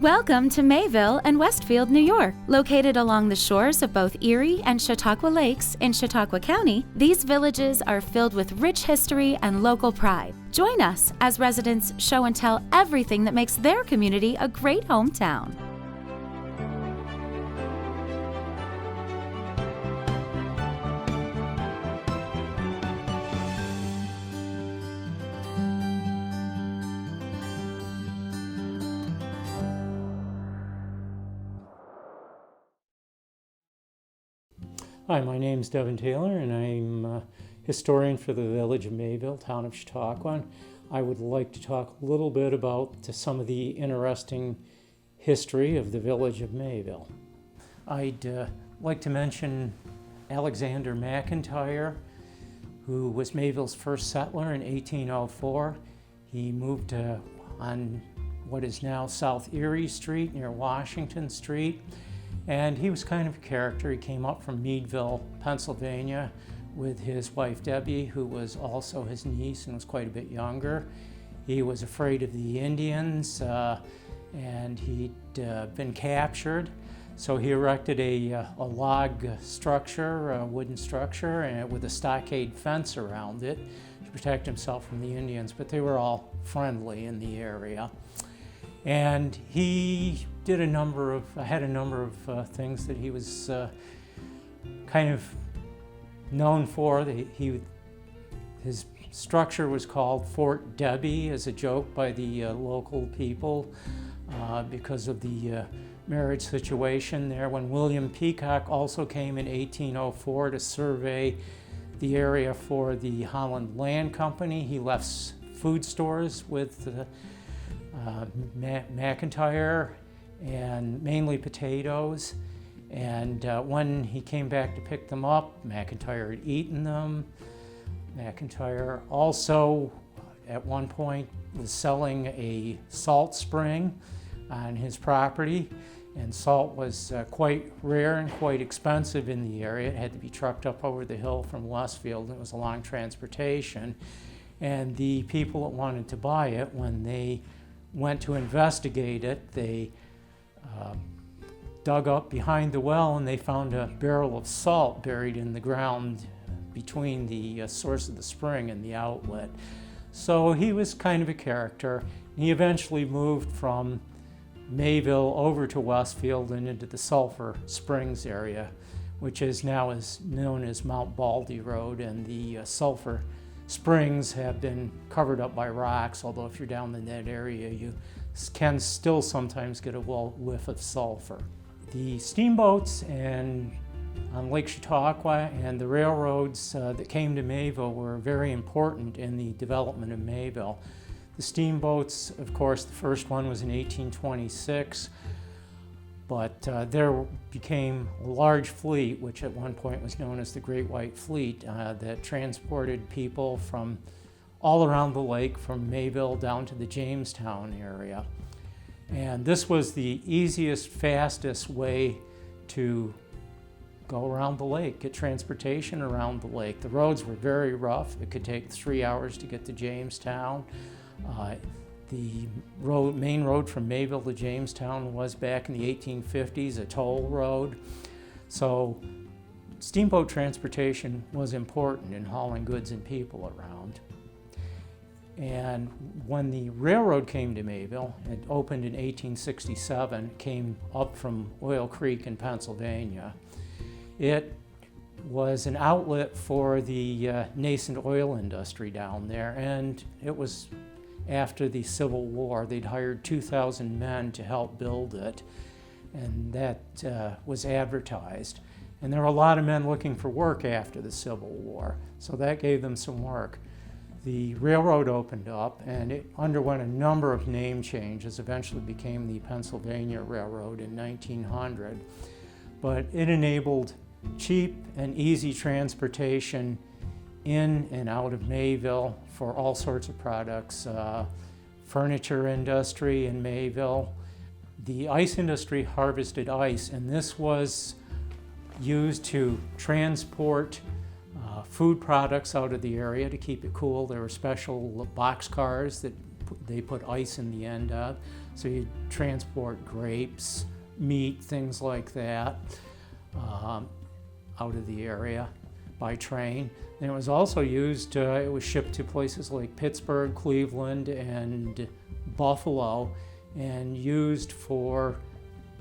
Welcome to Mayville and Westfield, New York. Located along the shores of both Erie and Chautauqua Lakes in Chautauqua County, these villages are filled with rich history and local pride. Join us as residents show and tell everything that makes their community a great hometown. Hi, my name is Devin Taylor, and I'm a historian for the village of Mayville, town of Chautauqua. I would like to talk a little bit about some of the interesting history of the village of Mayville. I'd like to mention Alexander McIntyre, who was Mayville's first settler in 1804. He moved on what is now South Erie Street near Washington Street. And he was kind of a character. He came up from Meadville, Pennsylvania, with his wife Debbie, who was also his niece and was quite a bit younger. He was afraid of the Indians, and he'd been captured. So he erected a log structure, a wooden structure, and with a stockade fence around it to protect himself from the Indians, but they were all friendly in the area. And he had a number of things that he was kind of known for. His structure was called Fort Debbie as a joke by the local people because of the marriage situation there. When William Peacock also came in 1804 to survey the area for the Holland Land Company, he left food stores with McIntyre, and mainly potatoes. And when he came back to pick them up, McIntyre had eaten them. McIntyre also, at one point, was selling a salt spring on his property, and salt was quite rare and quite expensive in the area. It had to be trucked up over the hill from Westfield. It was a long transportation. And the people that wanted to buy it, when they went to investigate it, they dug up behind the well and they found a barrel of salt buried in the ground between the source of the spring and the outlet. So he was kind of a character. He eventually moved from Mayville over to Westfield and into the Sulphur Springs area, which is now known as Mount Baldy Road, and the Sulphur Springs have been covered up by rocks, although if you're down in that area, you can still sometimes get a whiff of sulfur. The steamboats on Lake Chautauqua and the railroads that came to Mayville were very important in the development of Mayville. The steamboats, of course, the first one was in 1826, but there became a large fleet, which at one point was known as the Great White Fleet, that transported people from all around the lake, from Mayville down to the Jamestown area. And this was the easiest, fastest way to go around the lake, get transportation around the lake. The roads were very rough. It could take 3 hours to get to Jamestown. The main road from Mayville to Jamestown was, back in the 1850s, a toll road. So steamboat transportation was important in hauling goods and people around. And when the railroad came to Mayville, it opened in 1867, came up from Oil Creek in Pennsylvania. It was an outlet for the nascent oil industry down there, and it was after the Civil War. They'd hired 2,000 men to help build it, and that was advertised. And there were a lot of men looking for work after the Civil War, so that gave them some work. The railroad opened up, and it underwent a number of name changes, eventually became the Pennsylvania Railroad in 1900. But it enabled cheap and easy transportation in and out of Mayville for all sorts of products. Furniture industry in Mayville. The ice industry harvested ice, and this was used to transport food products out of the area to keep it cool. There were special box cars that they put ice in the end of. So you'd transport grapes, meat, things like that out of the area by train. And it was also used, it was shipped to places like Pittsburgh, Cleveland, and Buffalo, and used for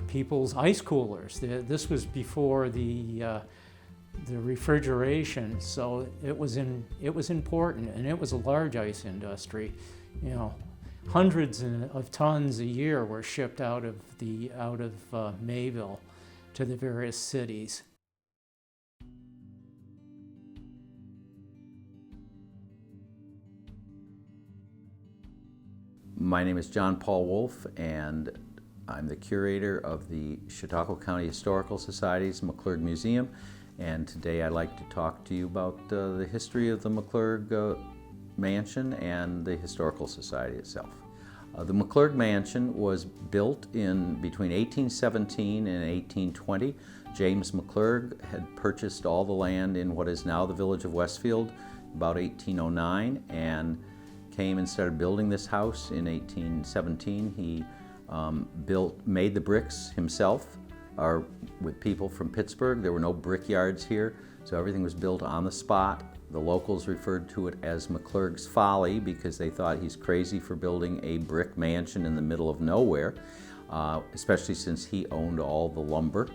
people's ice coolers. This was before the refrigeration, so it was important, and it was a large ice industry. You know, hundreds of tons a year were shipped out of Mayville to the various cities. My name is John Paul Wolf, and I'm the curator of the Chautauqua County Historical Society's McClurg Museum, and today I'd like to talk to you about the history of the McClurg Mansion and the Historical Society itself. The McClurg Mansion was built in between 1817 and 1820. James McClurg had purchased all the land in what is now the village of Westfield about 1809 and came and started building this house in 1817. He made the bricks himself with people from Pittsburgh. There were no brickyards here, so everything was built on the spot. The locals referred to it as McClurg's Folly because they thought he's crazy for building a brick mansion in the middle of nowhere, especially since he owned all the lumber.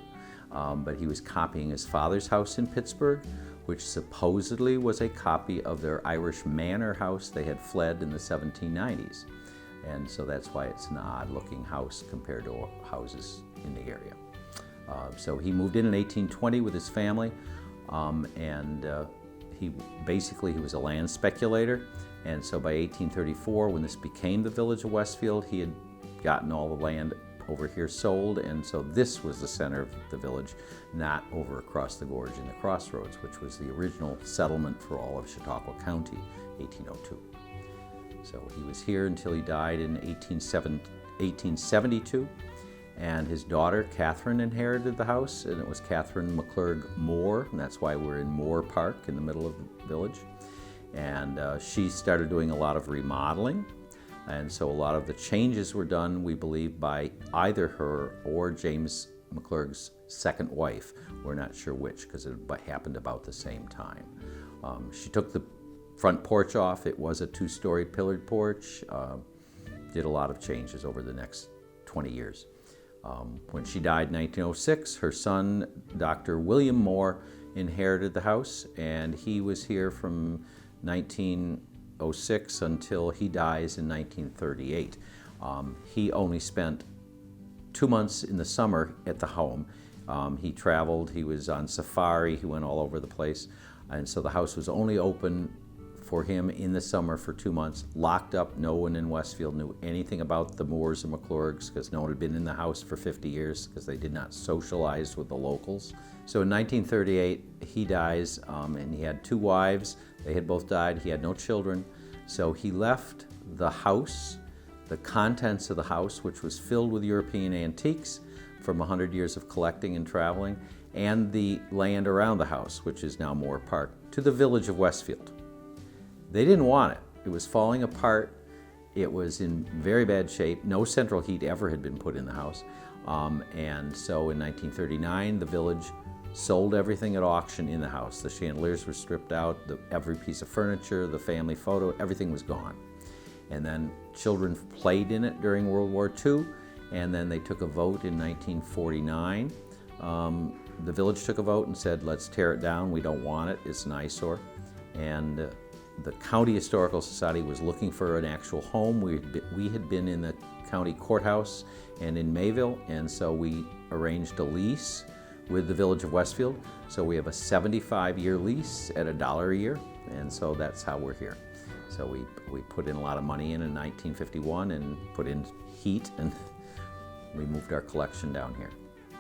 But he was copying his father's house in Pittsburgh, which supposedly was a copy of their Irish manor house they had fled in the 1790s. And so that's why it's an odd-looking house compared to houses in the area. So he moved in 1820 with his family, and he was a land speculator. And so by 1834, when this became the village of Westfield, he had gotten all the land over here sold, and so this was the center of the village, not over across the gorge in the crossroads, which was the original settlement for all of Chautauqua County, 1802. So he was here until he died in 1872, and his daughter Catherine inherited the house, and it was Catherine McClurg Moore, and that's why we're in Moore Park in the middle of the village. And she started doing a lot of remodeling, and so a lot of the changes were done, we believe, by either her or James McClurg's second wife. We're not sure which, because it happened about the same time. She took the front porch off. It was a two-story pillared porch. Did a lot of changes over the next 20 years. When she died in 1906, her son, Dr. William Moore, inherited the house, and he was here from 1906 until he dies in 1938. He only spent 2 months in the summer at the home. He traveled, he was on safari, he went all over the place, and so the house was only open for him in the summer for 2 months, locked up. No one in Westfield knew anything about the Moores or McClurgs because no one had been in the house for 50 years because they did not socialize with the locals. So in 1938, he dies, and he had 2 wives. They had both died. He had no children. So he left the house, the contents of the house, which was filled with European antiques from 100 years of collecting and traveling, and the land around the house, which is now Moore Park, to the village of Westfield. They didn't want it. It was falling apart. It was in very bad shape. No central heat ever had been put in the house. And so in 1939, the village sold everything at auction in the house. The chandeliers were stripped out, every piece of furniture, the family photo, everything was gone. And then children played in it during World War II, and then they took a vote in 1949. The village took a vote and said, let's tear it down, we don't want it, it's an eyesore. And the County Historical Society was looking for an actual home. We had been in the county courthouse and in Mayville, and so we arranged a lease with the village of Westfield. So we have a 75-year lease at $1 a year, and so that's how we're here. So we put in a lot of money in 1951 and put in heat, and we moved our collection down here.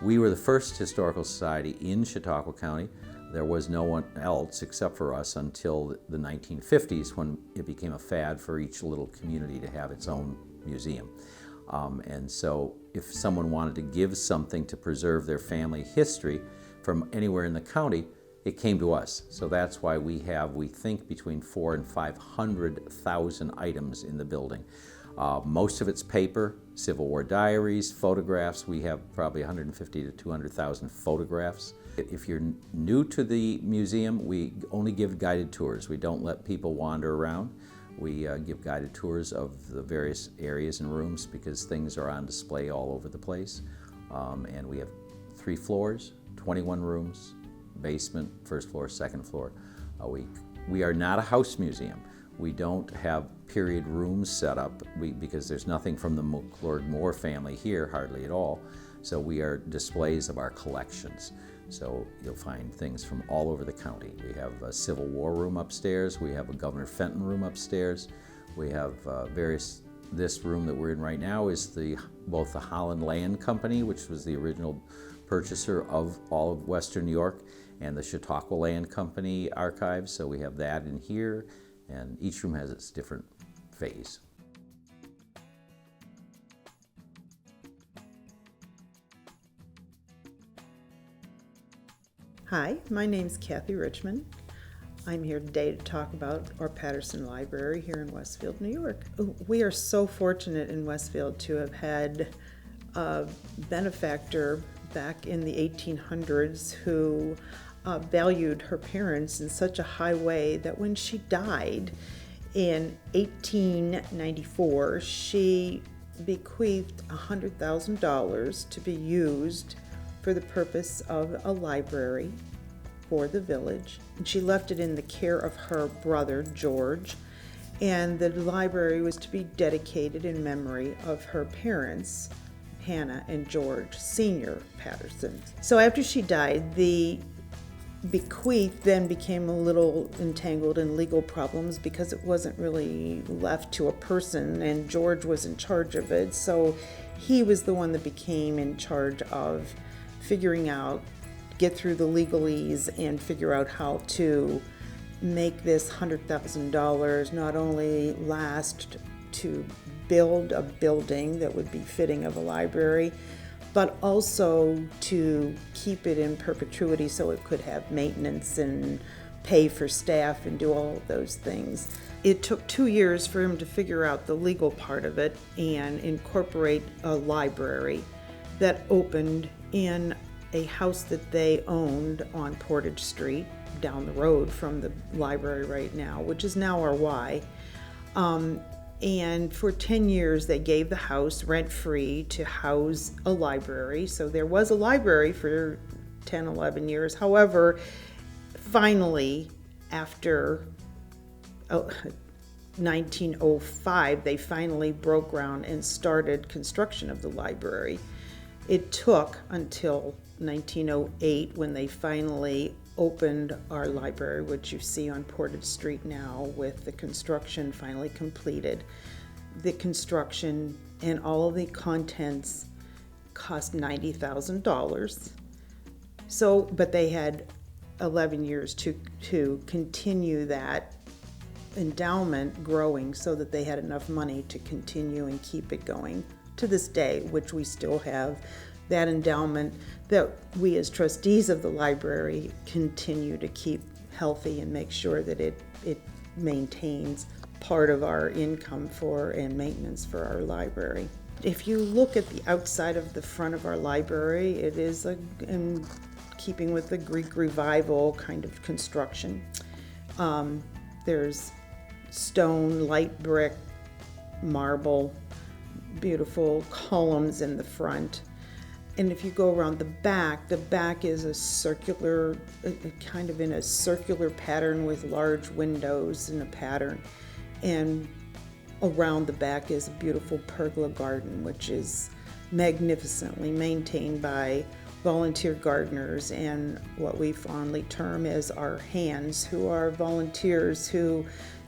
We were the first historical society in Chautauqua County. There was no one else except for us until the 1950s, when it became a fad for each little community to have its own museum. And so if someone wanted to give something to preserve their family history from anywhere in the county, it came to us. So that's why we think, between 400,000 and 500,000 items in the building. Most of it's paper, Civil War diaries, photographs. We have probably 150 to 200,000 photographs. If you're new to the museum, we only give guided tours. We don't let people wander around. We give guided tours of the various areas and rooms because things are on display all over the place. And we have 3 floors, 21 rooms, basement, first floor, second floor. We are not a house museum. We don't have period rooms set up because there's nothing from the McClurg family here, hardly at all. So we are displays of our collections. So you'll find things from all over the county. We have a Civil War room upstairs. We have a Governor Fenton room upstairs. We have this room that we're in right now is both the Holland Land Company, which was the original purchaser of all of Western New York, and the Chautauqua Land Company archives. So we have that in here, and each room has its different phase. Hi, my name's Kathy Richmond. I'm here today to talk about our Patterson Library here in Westfield, New York. We are so fortunate in Westfield to have had a benefactor back in the 1800s who valued her parents in such a high way that when she died in 1894, she bequeathed $100,000 to be used for the purpose of a library for the village. And she left it in the care of her brother, George, and the library was to be dedicated in memory of her parents, Hannah and George Sr. Patterson. So after she died, the bequeath then became a little entangled in legal problems because it wasn't really left to a person, and George was in charge of it. So he was the one that became in charge of figuring out, get through the legalese and figure out how to make this $100,000 not only last to build a building that would be fitting of a library, but also to keep it in perpetuity so it could have maintenance and pay for staff and do all of those things. It took 2 years for him to figure out the legal part of it and incorporate a library that opened in a house that they owned on Portage Street, down the road from the library right now, which is now our Y. And for 10 years, they gave the house rent-free to house a library. So there was a library for 10, 11 years. However, finally, after 1905, they finally broke ground and started construction of the library. It took until 1908 when they finally opened our library, which you see on Portage Street now, with the construction finally completed. The construction and all of the contents cost $90,000. So, but they had 11 years to continue that endowment growing so that they had enough money to continue and keep it going to this day, which we still have that endowment that we as trustees of the library continue to keep healthy and make sure that it maintains part of our income for and maintenance for our library. If you look at the outside of the front of our library, it is in keeping with the Greek Revival kind of construction. There's stone, light brick, marble, beautiful columns in the front. And if you go around the back is a circular, kind of in a circular pattern with large windows in a pattern. And around the back is a beautiful pergola garden, which is magnificently maintained by volunteer gardeners and what we fondly term as our hands, who are volunteers who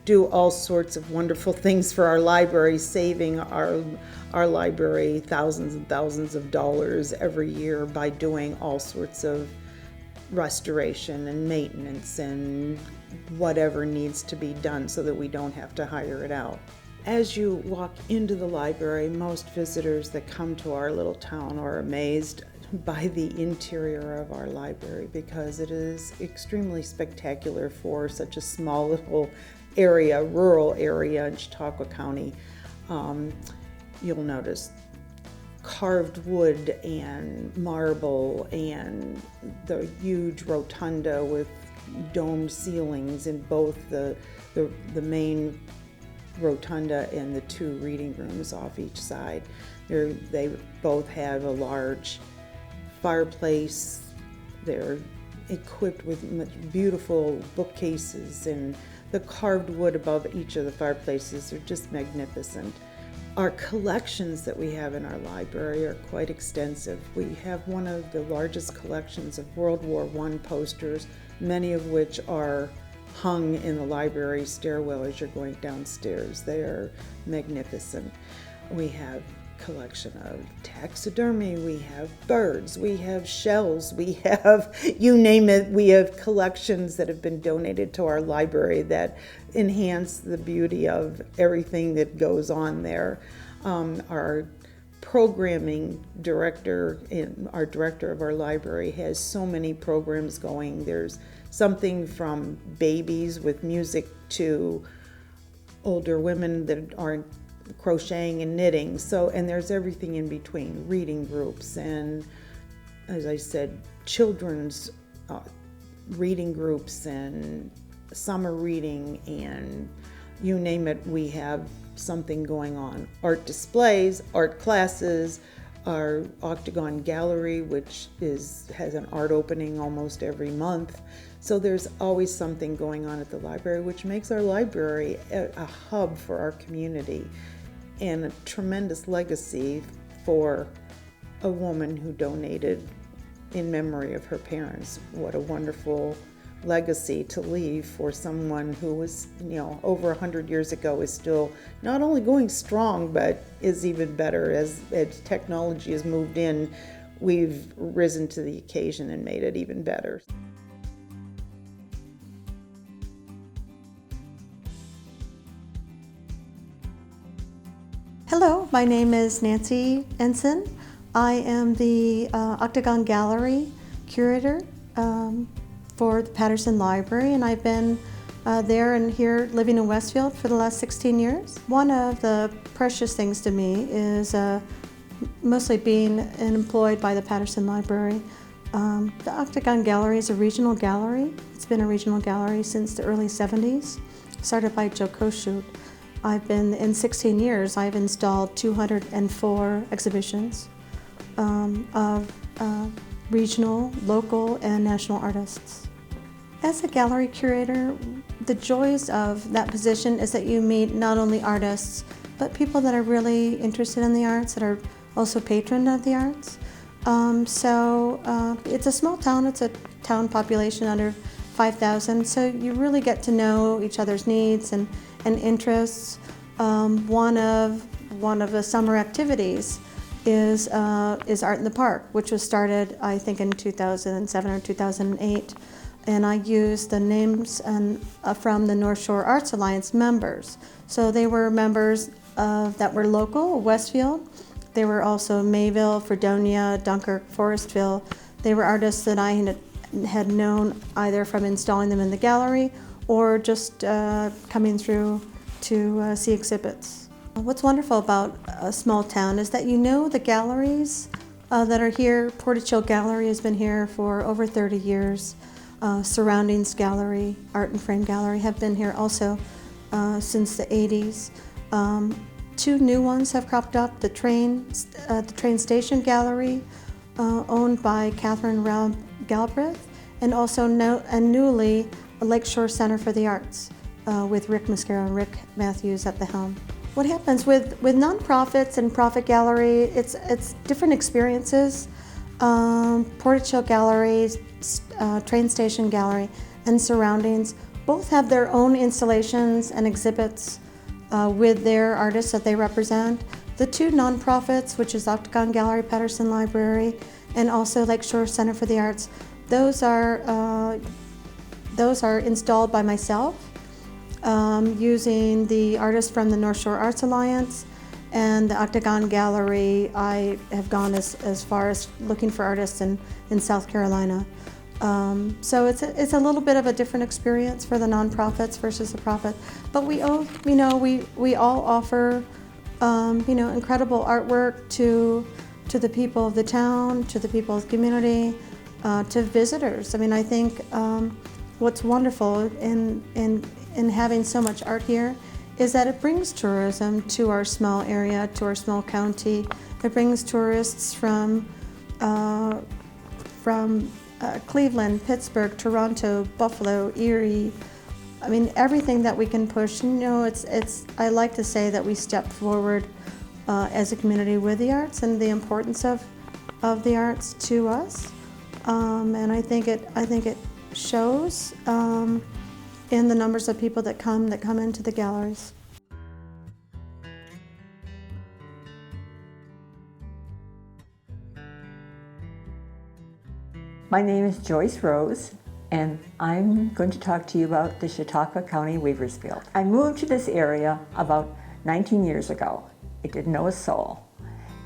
do all sorts of wonderful things for our library, saving our library thousands and thousands of dollars every year by doing all sorts of restoration and maintenance and whatever needs to be done so that we don't have to hire it out. As you walk into the library, most visitors that come to our little town are amazed by the interior of our library because it is extremely spectacular for such a small little area, rural area in Chautauqua County. You'll notice carved wood and marble and the huge rotunda with domed ceilings in both the main rotunda and the two reading rooms off each side. They both have a large fireplace. They're equipped with beautiful bookcases, and the carved wood above each of the fireplaces are just magnificent. Our collections that we have in our library are quite extensive. We have one of the largest collections of World War I posters, many of which are hung in the library stairwell as you're going downstairs. They are magnificent. We have a collection of taxidermy, we have birds, we have shells, we have, you name it, we have collections that have been donated to our library that enhance the beauty of everything that goes on there. Our programming director and our director of our library has so many programs going. There's something from babies with music to older women that are crocheting and knitting. And there's everything in between, reading groups and, as I said, children's reading groups and summer reading, and you name it, we have something going on. Art displays, art classes, our Octagon Gallery, which has an art opening almost every month. So there's always something going on at the library, which makes our library a hub for our community and a tremendous legacy for a woman who donated in memory of her parents. What a wonderful legacy to leave for someone who was, over 100 years ago, is still not only going strong, but is even better. As technology has moved in, we've risen to the occasion and made it even better. Hello, my name is Nancy Ensign. I am the Octagon Gallery curator for the Patterson Library, and I've been there and here living in Westfield for the last 16 years. One of the precious things to me is mostly being employed by the Patterson Library. The Octagon Gallery is a regional gallery. It's been a regional gallery since the early 70s, started by Joe Koshut. I've been, in 16 years, I've installed 204 exhibitions of regional, local, and national artists. As a gallery curator, the joys of that position is that you meet not only artists, but people that are really interested in the arts, that are also patrons of the arts. It's a small town, it's a town population under 5,000, so you really get to know each other's needs and interests. One of the summer activities is Art in the Park, which was started, I think, in 2007 or 2008. And I used the names from the North Shore Arts Alliance members. So they were members that were local, Westfield. They were also Mayville, Fredonia, Dunkirk, Forestville. They were artists that I had known either from installing them in the gallery or just coming through to see exhibits. What's wonderful about a small town is that you know the galleries that are here. Portichille Gallery has been here for over 30 years. Surroundings Gallery, Art and Frame Gallery have been here also since the 80s. Two new ones have cropped up. The train station gallery, owned by Catherine Raub Galbraith, and also newly a Lakeshore Center for the Arts with Rick Mascaro and Rick Matthews at the helm. What happens with nonprofits and profit gallery, it's different experiences. Portichille Gallery, Train Station Gallery, and Surroundings both have their own installations and exhibits with their artists that they represent. The two nonprofits, which is Octagon Gallery, Patterson Library, and also Lakeshore Center for the Arts, those are installed by myself using the artists from the North Shore Arts Alliance. And the Octagon Gallery, I have gone as far as looking for artists in South Carolina. So it's a little bit of a different experience for the nonprofits versus the profit. But we all offer incredible artwork to the people of the town, to the people of the community, to visitors. I mean, I think what's wonderful in having so much art here is that it brings tourism to our small area, to our small county. It brings tourists from Cleveland, Pittsburgh, Toronto, Buffalo, Erie. I mean, everything that we can push. I like to say that we step forward as a community with the arts and the importance of the arts to us. And I think it shows in the numbers of people that come into the galleries. My name is Joyce Rose, and I'm going to talk to you about the Chautauqua County Weavers Guild. I moved to this area about 19 years ago. I didn't know a soul,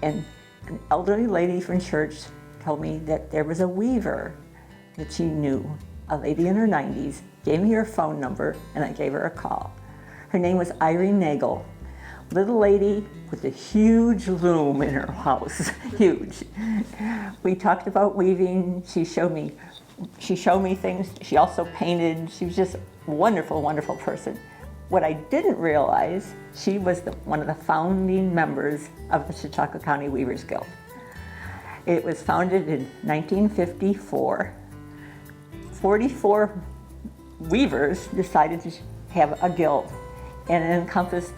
and an elderly lady from church told me that there was a weaver that she knew, a lady in her 90s, gave me her phone number, and I gave her a call. Her name was Irene Nagel. Little lady with a huge loom in her house, huge. We talked about weaving. She showed me things. She also painted. She was just a wonderful, wonderful person. What I didn't realize, she was one of the founding members of the Chautauqua County Weavers Guild. It was founded in 1954. 44 weavers decided to have a guild, and it encompassed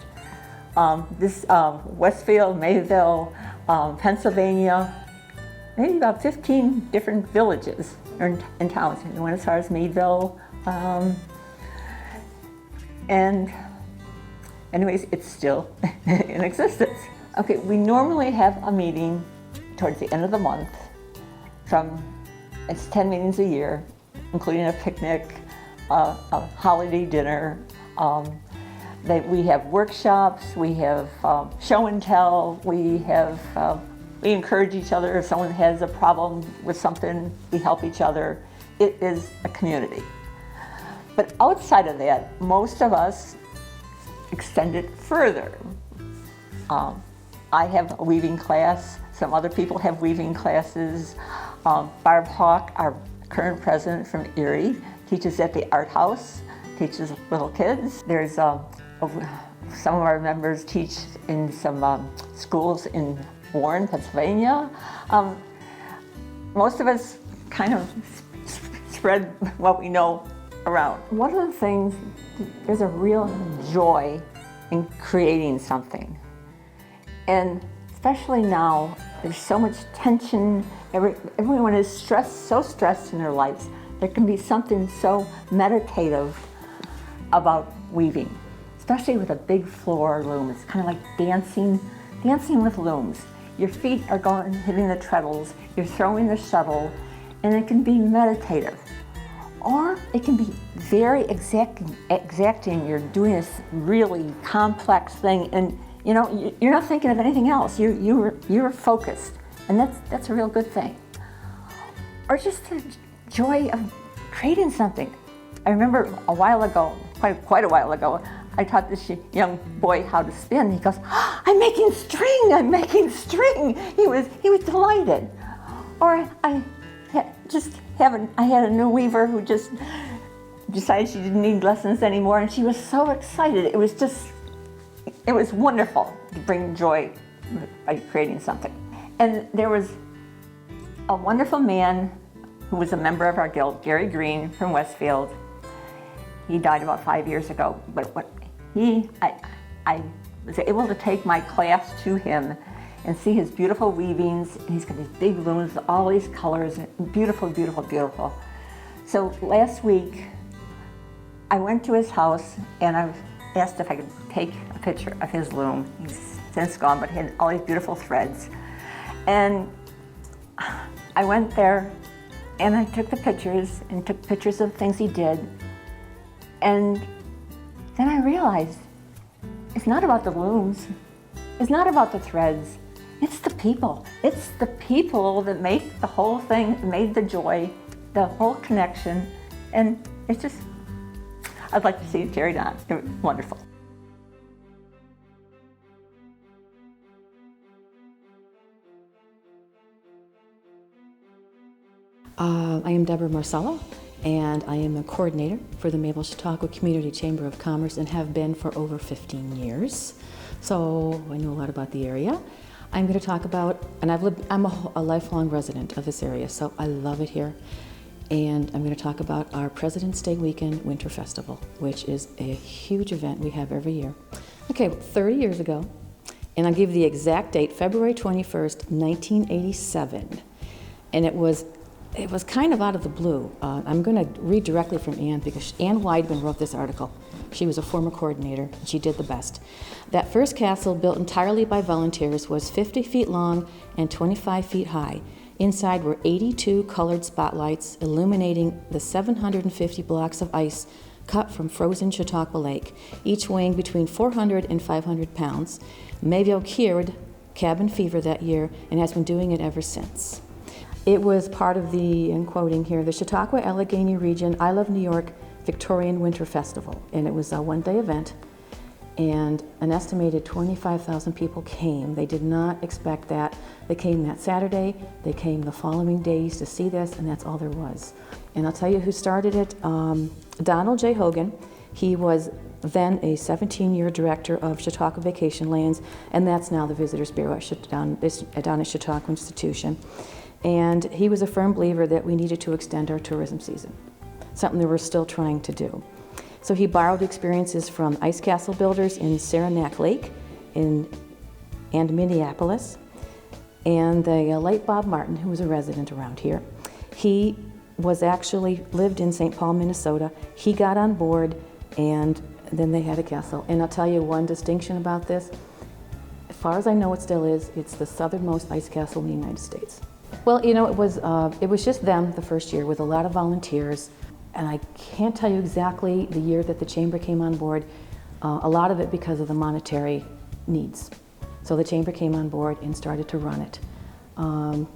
Westfield, Mayville, Pennsylvania, maybe about 15 different villages and towns. We went as far as Mayville. And anyways, it's still in existence. Okay, we normally have a meeting towards the end of the month. It's 10 meetings a year, including a picnic, a holiday dinner. We have workshops, we have show and tell, we encourage each other. If someone has a problem with something, we help each other. It is a community. But outside of that, most of us extend it further. I have a weaving class, some other people have weaving classes. Barb Hawk, our current president from Erie, teaches at the Art House, teaches little kids. There's some of our members teach in some schools in Warren, Pennsylvania. Most of us kind of spread what we know around. One of the things, there's a real joy in creating something. And especially now, there's so much tension. Everyone is so stressed in their lives. There can be something so meditative about weaving, especially with a big floor loom. It's kind of like dancing with looms. Your feet are hitting the treadles, you're throwing the shuttle, and it can be meditative. Or it can be very exacting. You're doing this really complex thing, and you're not thinking of anything else. You're focused, and that's a real good thing. Or just the joy of creating something. I remember a while ago, quite a while ago, I taught this young boy how to spin. He goes, I'm making string. He was delighted. Or I had a new weaver who just decided she didn't need lessons anymore, and she was so excited. It was wonderful to bring joy by creating something. And there was a wonderful man who was a member of our guild, Gary Green from Westfield. He died about 5 years ago, but I was able to take my class to him and see his beautiful weavings. And he's got these big looms, all these colors, beautiful, beautiful, beautiful. So last week, I went to his house and I asked if I could take a picture of his loom. He's since gone, but he had all these beautiful threads. And I went there and I took the pictures and took pictures of things he did. And then I realized it's not about the looms. It's not about the threads. It's the people. It's the people that make the whole thing, made the joy, the whole connection. And it's just, I'd like to see it carried on. It was wonderful. I am Deborah Marcella, and I am a coordinator for the Mayville Chautauqua Community Chamber of Commerce and have been for over 15 years. So I know a lot about the area. I'm going to talk about, and I'm a lifelong resident of this area, so I love it here. And I'm going to talk about our President's Day Weekend Winter Festival, which is a huge event we have every year. Okay, 30 years ago, and I'll give you the exact date, February 21st, 1987. And it was kind of out of the blue. I'm going to read directly from Ann because Ann Weidman wrote this article. She was a former coordinator, and she did the best. That first castle, built entirely by volunteers, was 50 feet long and 25 feet high. Inside were 82 colored spotlights illuminating the 750 blocks of ice cut from frozen Chautauqua Lake, each weighing between 400 and 500 pounds. Mayville cured cabin fever that year and has been doing it ever since. It was part of the, I'm quoting here, the Chautauqua Allegheny Region I Love New York Victorian Winter Festival, and it was a one-day event, and an estimated 25,000 people came. They did not expect that. They came that Saturday, they came the following days to see this, and that's all there was. And I'll tell you who started it, Donald J. Hogan. He was then a 17-year director of Chautauqua Vacation Lands, and that's now the Visitors Bureau down at Chautauqua Institution. And he was a firm believer that we needed to extend our tourism season, something that we're still trying to do. So he borrowed experiences from ice castle builders in Saranac Lake and Minneapolis, and the late Bob Martin, who was a resident around here. He was actually lived in St. Paul, Minnesota. He got on board, and then they had a castle. And I'll tell you one distinction about this. As far as I know, it still is. It's the southernmost ice castle in the United States. Well, you know, it was just them the first year with a lot of volunteers. And I can't tell you exactly the year that the chamber came on board, a lot of it because of the monetary needs. So the chamber came on board and started to run it. And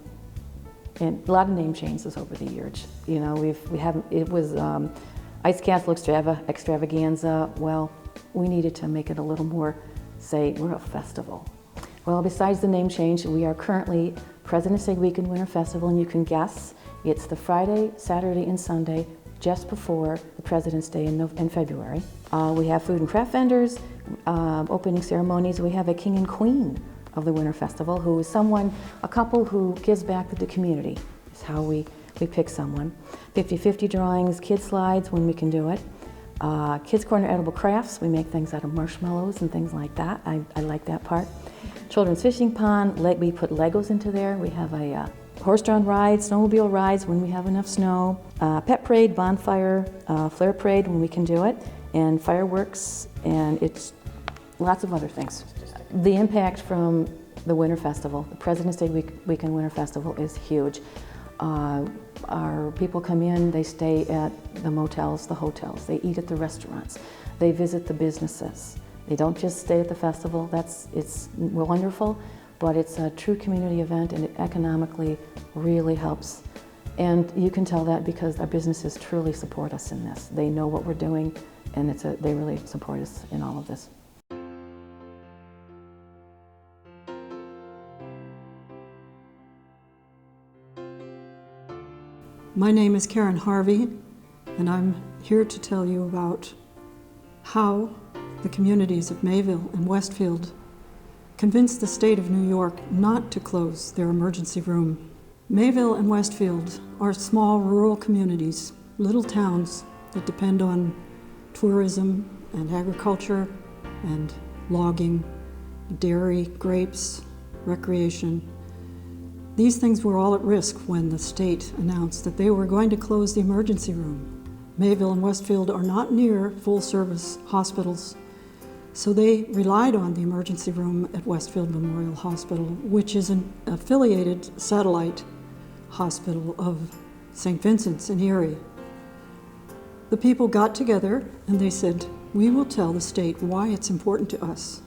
a lot of name changes over the years. You know, it was Ice Castle Extravaganza. Well, we needed to make it a little more, say, we're a festival. Well, besides the name change, we are currently President's Day Weekend Winter Festival, and you can guess it's the Friday, Saturday, and Sunday just before the President's Day in February. We have food and craft vendors, opening ceremonies. We have a king and queen of the Winter Festival, who is a couple who gives back to the community, is how we pick someone. 50-50 drawings, kid slides when we can do it. Kids Corner Edible Crafts, we make things out of marshmallows and things like that. I like that part. Children's Fishing Pond, we put Legos into there. We have a horse-drawn rides, snowmobile rides when we have enough snow, pet parade, bonfire, flare parade when we can do it, and fireworks, and it's lots of other things. The impact from the Winter Festival, the President's Day Weekend Winter Festival, is huge. Our people come in, they stay at the motels, the hotels, they eat at the restaurants, they visit the businesses. They don't just stay at the festival. It's wonderful, but it's a true community event, and it economically really helps. And you can tell that because our businesses truly support us in this. They know what we're doing, and they really support us in all of this. My name is Karen Harvey, and I'm here to tell you about how the communities of Mayville and Westfield convinced the state of New York not to close their emergency room. Mayville and Westfield are small rural communities, little towns that depend on tourism and agriculture and logging, dairy, grapes, recreation. These things were all at risk when the state announced that they were going to close the emergency room. Mayville and Westfield are not near full-service hospitals, so they relied on the emergency room at Westfield Memorial Hospital, which is an affiliated satellite hospital of St. Vincent's in Erie. The people got together and they said, we will tell the state why it's important to us.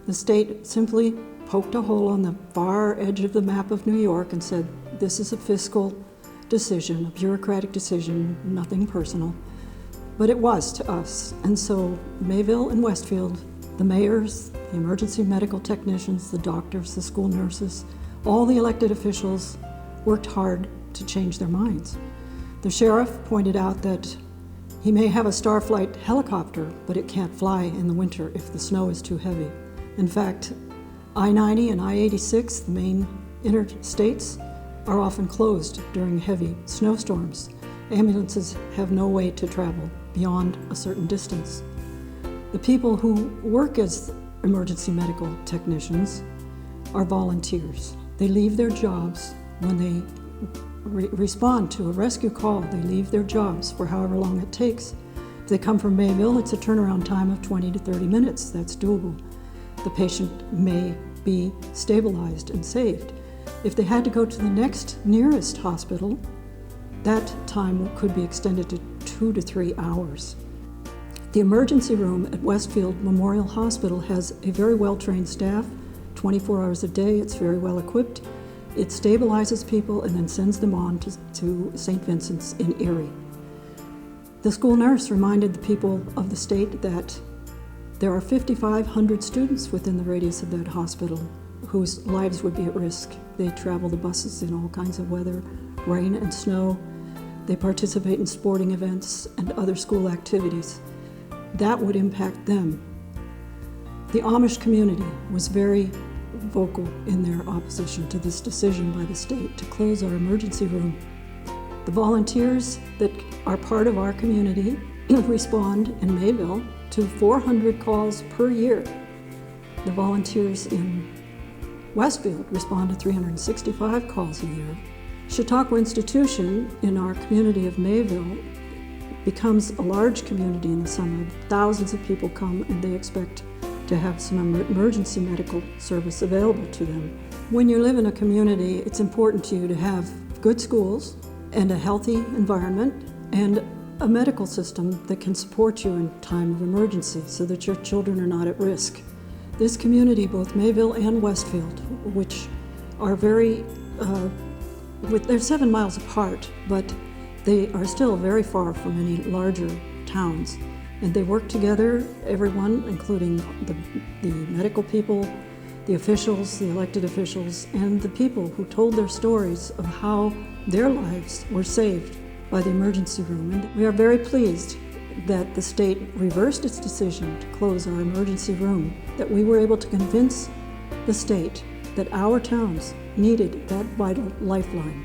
The state simply poked a hole on the far edge of the map of New York and said, this is a fiscal decision, a bureaucratic decision, nothing personal. But it was to us. And so Mayville and Westfield, the mayors, the emergency medical technicians, the doctors, the school nurses, all the elected officials worked hard to change their minds. The sheriff pointed out that he may have a Starflight helicopter, but it can't fly in the winter if the snow is too heavy. In fact, I-90 and I-86, the main interstates, are often closed during heavy snowstorms. Ambulances have no way to travel beyond a certain distance. The people who work as emergency medical technicians are volunteers. They leave their jobs when they respond to a rescue call. They leave their jobs for however long it takes. If they come from Mayville, it's a turnaround time of 20 to 30 minutes. That's doable. The patient may be stabilized and saved. If they had to go to the next nearest hospital, that time could be extended to 2 to 3 hours. The emergency room at Westfield Memorial Hospital has a very well-trained staff, 24 hours a day. It's very well equipped. It stabilizes people and then sends them on to St. Vincent's in Erie. The school nurse reminded the people of the state that there are 5,500 students within the radius of that hospital whose lives would be at risk. They travel the buses in all kinds of weather, rain and snow. They participate in sporting events and other school activities. That would impact them. The Amish community was very vocal in their opposition to this decision by the state to close our emergency room. The volunteers that are part of our community respond in Mayville to 400 calls per year. The volunteers in Westfield respond to 365 calls a year. Chautauqua Institution in our community of Mayville becomes a large community in the summer. Thousands of people come and they expect to have some emergency medical service available to them. When you live in a community, it's important to you to have good schools and a healthy environment and a medical system that can support you in time of emergency so that your children are not at risk. This community, both Mayville and Westfield, which are they're 7 miles apart, but they are still very far from any larger towns. And they work together, everyone, including the medical people, the officials, the elected officials, and the people who told their stories of how their lives were saved by the emergency room. And we are very pleased that the state reversed its decision to close our emergency room, that we were able to convince the state that our towns needed that vital lifeline.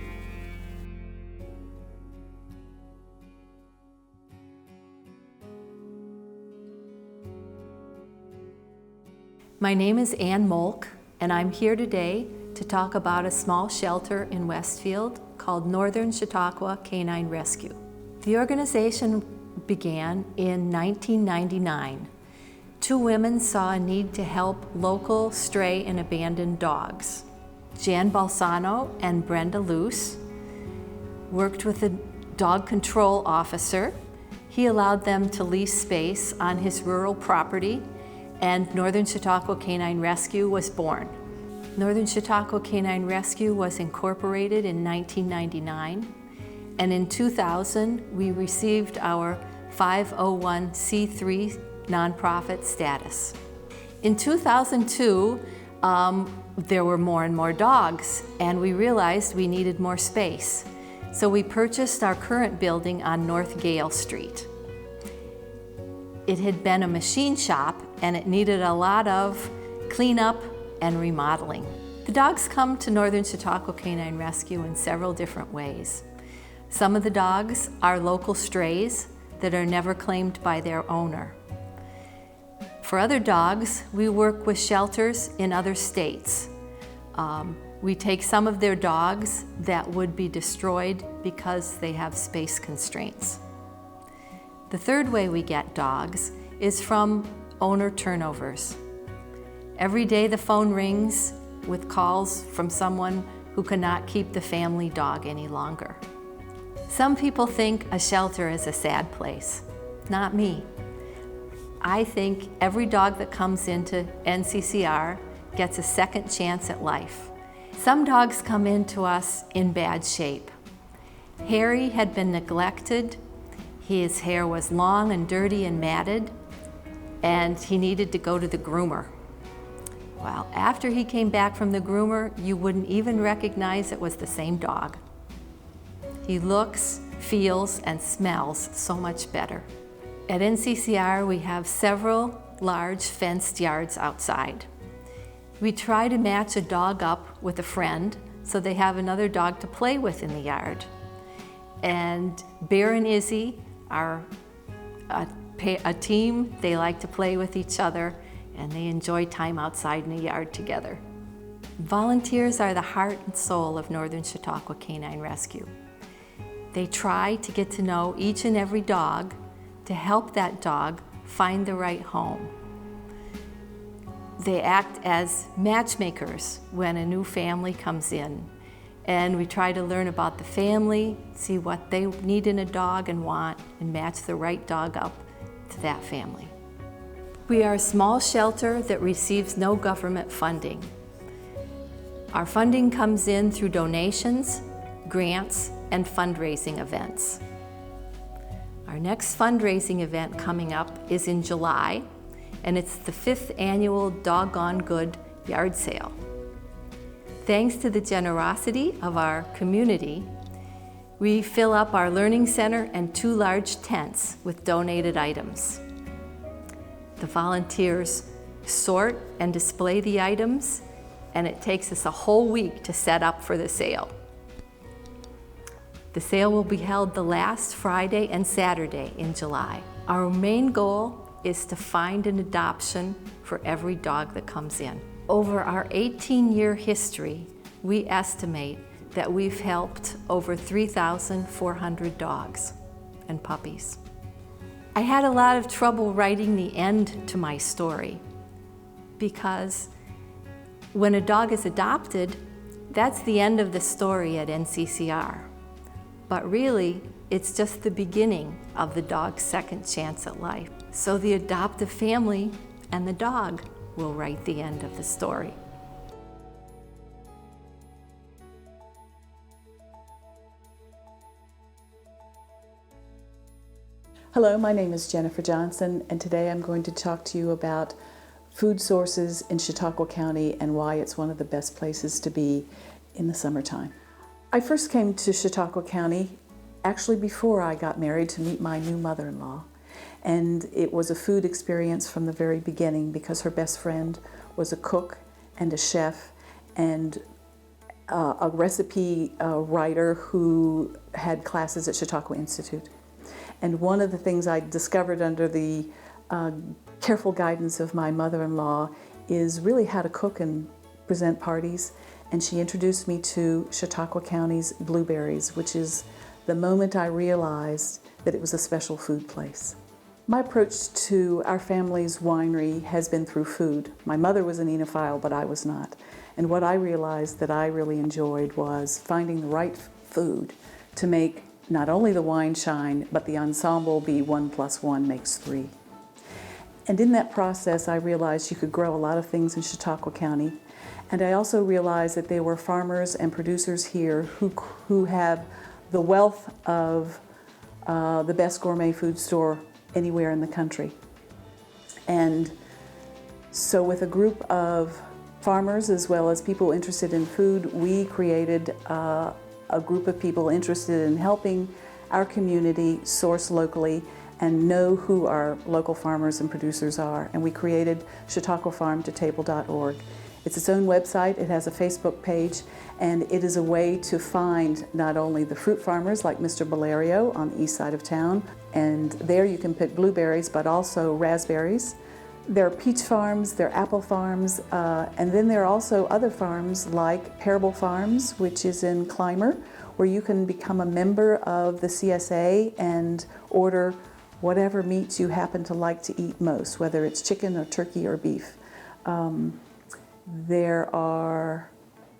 My name is Ann Molk, and I'm here today to talk about a small shelter in Westfield called Northern Chautauqua Canine Rescue. The organization began in 1999. 2 women saw a need to help local stray and abandoned dogs. Jan Balsano and Brenda Luce worked with a dog control officer. He allowed them to lease space on his rural property, and Northern Chautauqua Canine Rescue was born. Northern Chautauqua Canine Rescue was incorporated in 1999, and in 2000 we received our 501c3 nonprofit status. In 2002, there were more and more dogs, and we realized we needed more space. So we purchased our current building on North Gale Street. It had been a machine shop, and it needed a lot of cleanup and remodeling. The dogs come to Northern Chautauqua Canine Rescue in several different ways. Some of the dogs are local strays that are never claimed by their owner. For other dogs, we work with shelters in other states. We take some of their dogs that would be destroyed because they have space constraints. The third way we get dogs is from owner turnovers. Every day the phone rings with calls from someone who cannot keep the family dog any longer. Some people think a shelter is a sad place. Not me. I think every dog that comes into NCCR gets a second chance at life. Some dogs come into us in bad shape. Harry had been neglected. His hair was long and dirty and matted, and he needed to go to the groomer. Well, after he came back from the groomer, you wouldn't even recognize it was the same dog. He looks, feels, and smells so much better. At NCCR, we have several large fenced yards outside. We try to match a dog up with a friend so they have another dog to play with in the yard. And Bear and Izzy are a team. They like to play with each other and they enjoy time outside in the yard together. Volunteers are the heart and soul of Northern Chautauqua Canine Rescue. They try to get to know each and every dog to help that dog find the right home. They act as matchmakers when a new family comes in, and we try to learn about the family, see what they need in a dog and want, and match the right dog up to that family. We are a small shelter that receives no government funding. Our funding comes in through donations, grants, and fundraising events. Our next fundraising event coming up is in July, and it's the 5th annual Doggone Good Yard Sale. Thanks to the generosity of our community, we fill up our learning center and 2 large tents with donated items. The volunteers sort and display the items, and it takes us a whole week to set up for the sale. The sale will be held the last Friday and Saturday in July. Our main goal is to find an adoption for every dog that comes in. Over our 18-year history, we estimate that we've helped over 3,400 dogs and puppies. I had a lot of trouble writing the end to my story because when a dog is adopted, that's the end of the story at NCCR. But really, it's just the beginning of the dog's second chance at life. So the adoptive family and the dog will write the end of the story. Hello, my name is Jennifer Johnson, and today I'm going to talk to you about food sources in Chautauqua County and why it's one of the best places to be in the summertime. I first came to Chautauqua County actually before I got married to meet my new mother-in-law. And it was a food experience from the very beginning because her best friend was a cook and a chef and a recipe writer who had classes at Chautauqua Institute. And one of the things I discovered under the careful guidance of my mother-in-law is really how to cook and present parties. And she introduced me to Chautauqua County's Blueberries, which is the moment I realized that it was a special food place. My approach to our family's winery has been through food. My mother was an enophile, but I was not. And what I realized that I really enjoyed was finding the right food to make not only the wine shine, but the ensemble be 1 + 1 makes 3. And in that process, I realized you could grow a lot of things in Chautauqua County. And I also realized that there were farmers and producers here who have the wealth of the best gourmet food store anywhere in the country. And so with a group of farmers as well as people interested in food, we created a group of people interested in helping our community source locally and know who our local farmers and producers are. And we created ChautauquaFarmToTable.org. It's its own website, it has a Facebook page, and it is a way to find not only the fruit farmers like Mr. Valerio on the east side of town, and there you can pick blueberries, but also raspberries. There are peach farms, there are apple farms, and then there are also other farms like Parable Farms, which is in Clymer, where you can become a member of the CSA and order whatever meats you happen to like to eat most, whether it's chicken or turkey or beef. There are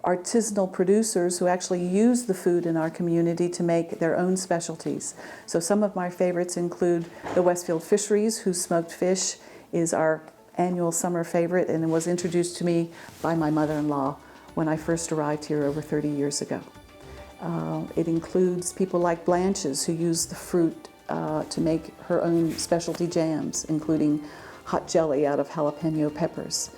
artisanal producers who actually use the food in our community to make their own specialties. So some of my favorites include the Westfield Fisheries, whose smoked fish is our annual summer favorite, and it was introduced to me by my mother-in-law when I first arrived here over 30 years ago. It includes people like Blanche's, who use the fruit to make her own specialty jams, including hot jelly out of jalapeno peppers.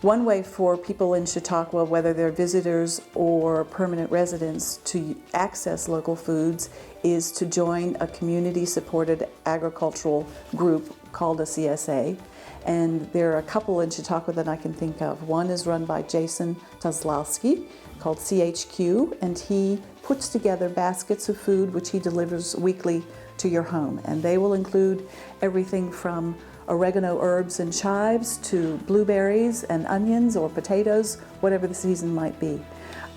One way for people in Chautauqua, whether they're visitors or permanent residents, to access local foods is to join a community-supported agricultural group called a CSA. And there are a couple in Chautauqua that I can think of. One is run by Jason Tozlowski, called CHQ, and he puts together baskets of food which he delivers weekly to your home. And they will include everything from oregano, herbs, and chives to blueberries and onions or potatoes, whatever the season might be.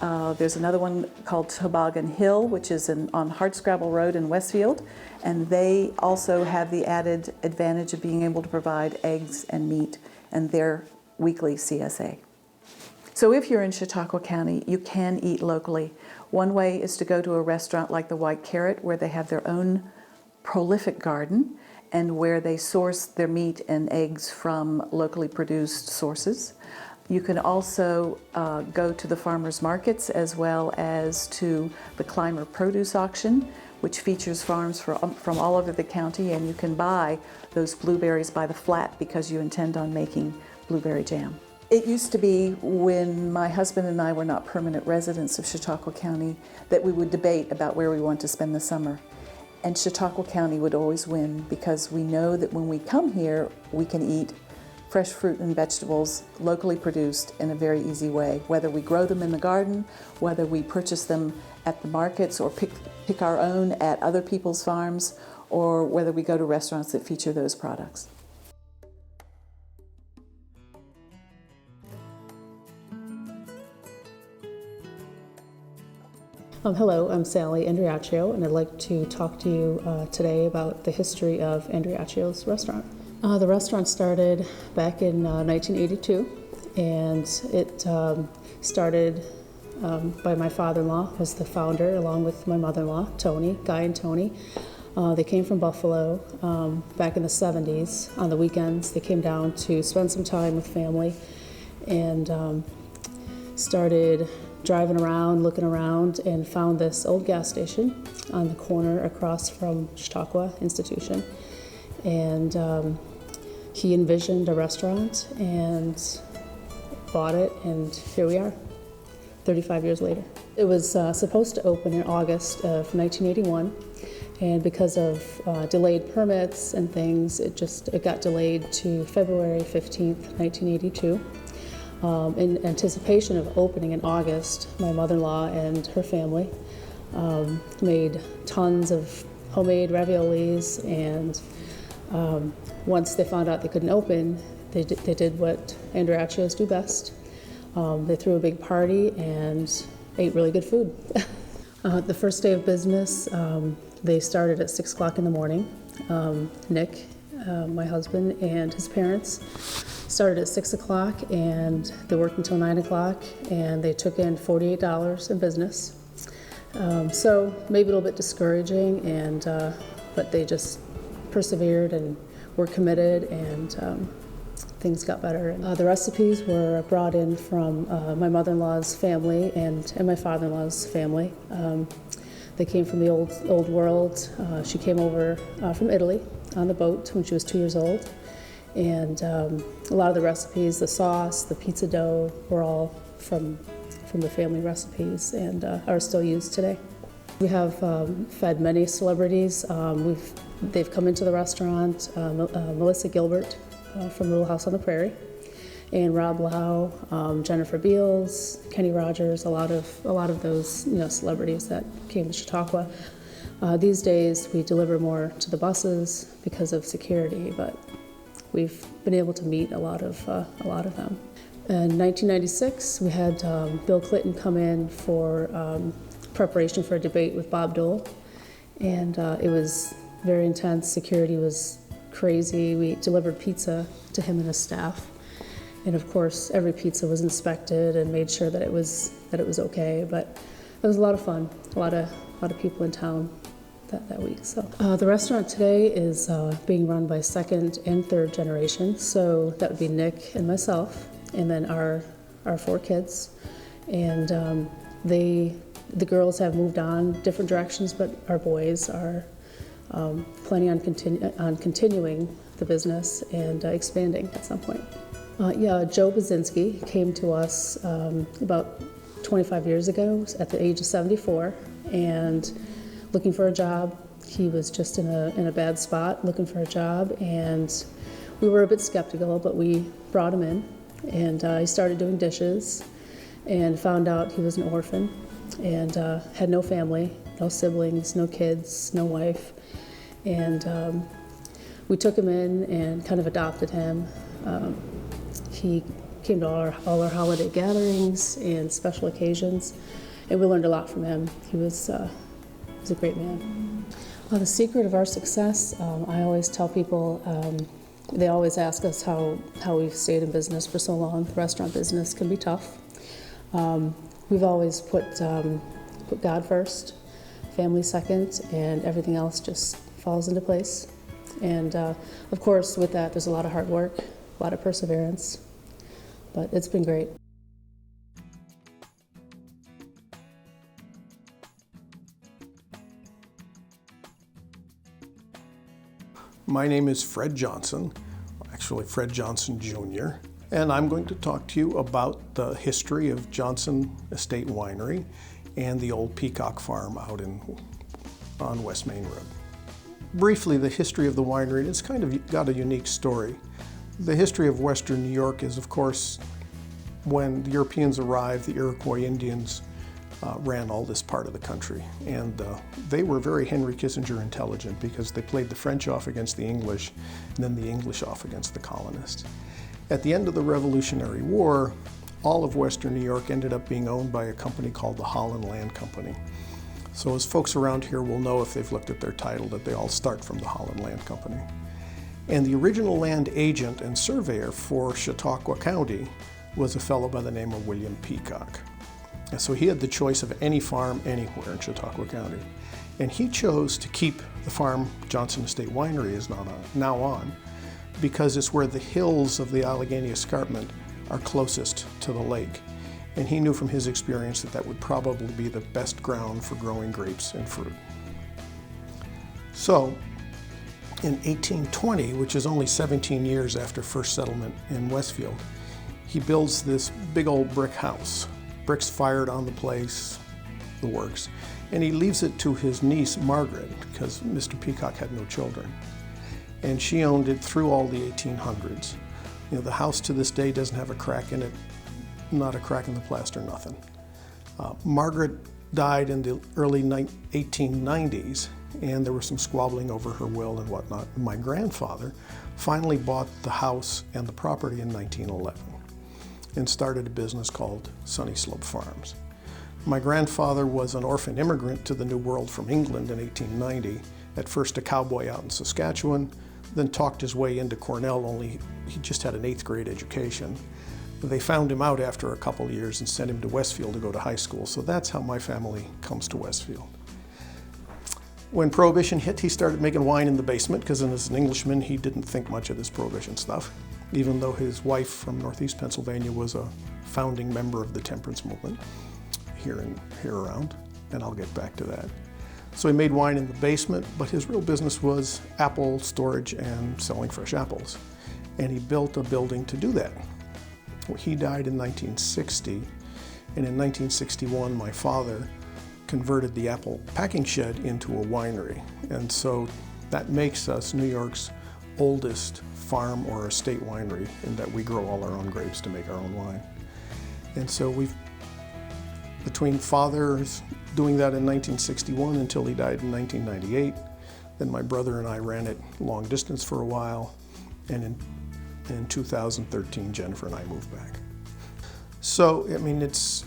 There's another one called Toboggan Hill, which is on Hardscrabble Road in Westfield, and they also have the added advantage of being able to provide eggs and meat, and their weekly CSA. So if you're in Chautauqua County, you can eat locally. One way is to go to a restaurant like the White Carrot, where they have their own prolific garden and where they source their meat and eggs from locally produced sources. You can also go to the farmers markets as well as to the Clymer Produce Auction, which features farms from all over the county, and you can buy those blueberries by the flat because you intend on making blueberry jam. It used to be, when my husband and I were not permanent residents of Chautauqua County, that we would debate about where we want to spend the summer. And Chautauqua County would always win because we know that when we come here, we can eat fresh fruit and vegetables locally produced in a very easy way, whether we grow them in the garden, whether we purchase them at the markets or pick our own at other people's farms, or whether we go to restaurants that feature those products. Hello, I'm Sally Andriaccio, and I'd like to talk to you today about the history of Andriaccio's restaurant. The restaurant started back in 1982, and it started by my father-in-law, was the founder, along with my mother-in-law, Guy and Tony. They came from Buffalo back in the 70s. On the weekends, they came down to spend some time with family, and started driving around, looking around, and found this old gas station on the corner across from Chautauqua Institution. And he envisioned a restaurant and bought it, and here we are, 35 years later. It was supposed to open in August of 1981, and because of delayed permits and things, it got delayed to February 15th, 1982. In anticipation of opening in August, my mother-in-law and her family made tons of homemade raviolis, and once they found out they couldn't open, they did what Andriaccios do best. They threw a big party and ate really good food. The first day of business, they started at 6 o'clock in the morning. Nick, my husband, and his parents started at 6 o'clock, and they worked until 9 o'clock, and they took in $48 in business. So maybe a little bit discouraging, but they just persevered and were committed, and things got better. The recipes were brought in from my mother-in-law's family and my father-in-law's family. They came from the old world. She came over from Italy on the boat when she was 2 years old. And a lot of the recipes, the sauce, the pizza dough, were all from the family recipes and are still used today. We have fed many celebrities. They've come into the restaurant. Melissa Gilbert from Little House on the Prairie, and Rob Lau, Jennifer Beals, Kenny Rogers, a lot of those celebrities that came to Chautauqua. These days we deliver more to the buses because of security, but we've been able to meet a lot of them. In 1996, we had Bill Clinton come in for preparation for a debate with Bob Dole, and it was very intense. Security was crazy. We delivered pizza to him and his staff, and of course, every pizza was inspected and made sure that it was okay. But it was a lot of fun. A lot of people in town that week. So the restaurant today is being run by second and third generation. So that would be Nick and myself, and then our 4 kids. And the girls have moved on different directions, but our boys are planning on continuing the business and expanding at some point. Yeah, Joe Bazinski came to us about 25 years ago at the age of 74 and looking for a job. He was just in a bad spot looking for a job, and we were a bit skeptical, but we brought him in, and he started doing dishes and found out he was an orphan and had no family, no siblings, no kids, no wife. And we took him in and kind of adopted him. He came to all our holiday gatherings and special occasions, and we learned a lot from him. He was a great man. The secret of our success, I always tell people, they always ask us how we've stayed in business for so long. The restaurant business can be tough. We've always put God first, family second, and everything else just falls into place. And of course, with that, there's a lot of hard work, a lot of perseverance, but it's been great. My name is Fred Johnson, actually Fred Johnson Jr., and I'm going to talk to you about the history of Johnson Estate Winery and the old Peacock Farm out on West Main Road. Briefly, the history of the winery, it's kind of got a unique story. The history of Western New York is, of course, when the Europeans arrived, the Iroquois Indians ran all this part of the country. And they were very Henry Kissinger intelligent because they played the French off against the English and then the English off against the colonists. At the end of the Revolutionary War, all of Western New York ended up being owned by a company called the Holland Land Company. So as folks around here will know if they've looked at their title that they all start from the Holland Land Company. And the original land agent and surveyor for Chautauqua County was a fellow by the name of William Peacock. And so he had the choice of any farm anywhere in Chautauqua County. And he chose to keep the farm Johnson Estate Winery is now on because it's where the hills of the Allegheny Escarpment are closest to the lake. And he knew from his experience that that would probably be the best ground for growing grapes and fruit. So in 1820, which is only 17 years after first settlement in Westfield, he builds this big old brick house. Bricks fired on the place, the works. And he leaves it to his niece, Margaret, because Mr. Peacock had no children. And she owned it through all the 1800s. You know, the house to this day doesn't have a crack in it, not a crack in the plaster, nothing. Margaret died in the early 1890s, and there was some squabbling over her will and whatnot. My grandfather finally bought the house and the property in 1911 and started a business called Sunny Slope Farms. My grandfather was an orphan immigrant to the New World from England in 1890, at first a cowboy out in Saskatchewan, then talked his way into Cornell, only he just had an 8th grade education. They found him out after a couple of years and sent him to Westfield to go to high school, so that's how my family comes to Westfield. When Prohibition hit, he started making wine in the basement, because as an Englishman, he didn't think much of this Prohibition stuff, even though his wife from Northeast Pennsylvania was a founding member of the temperance movement here around, and I'll get back to that. So he made wine in the basement, but his real business was apple storage and selling fresh apples. And he built a building to do that. He died in 1960, and in 1961, my father converted the apple packing shed into a winery. And so that makes us New York's oldest farm or estate winery, in that we grow all our own grapes to make our own wine. And so we've, between father's doing that in 1961 until he died in 1998, then my brother and I ran it long distance for a while, and in 2013, Jennifer and I moved back. So, I mean, the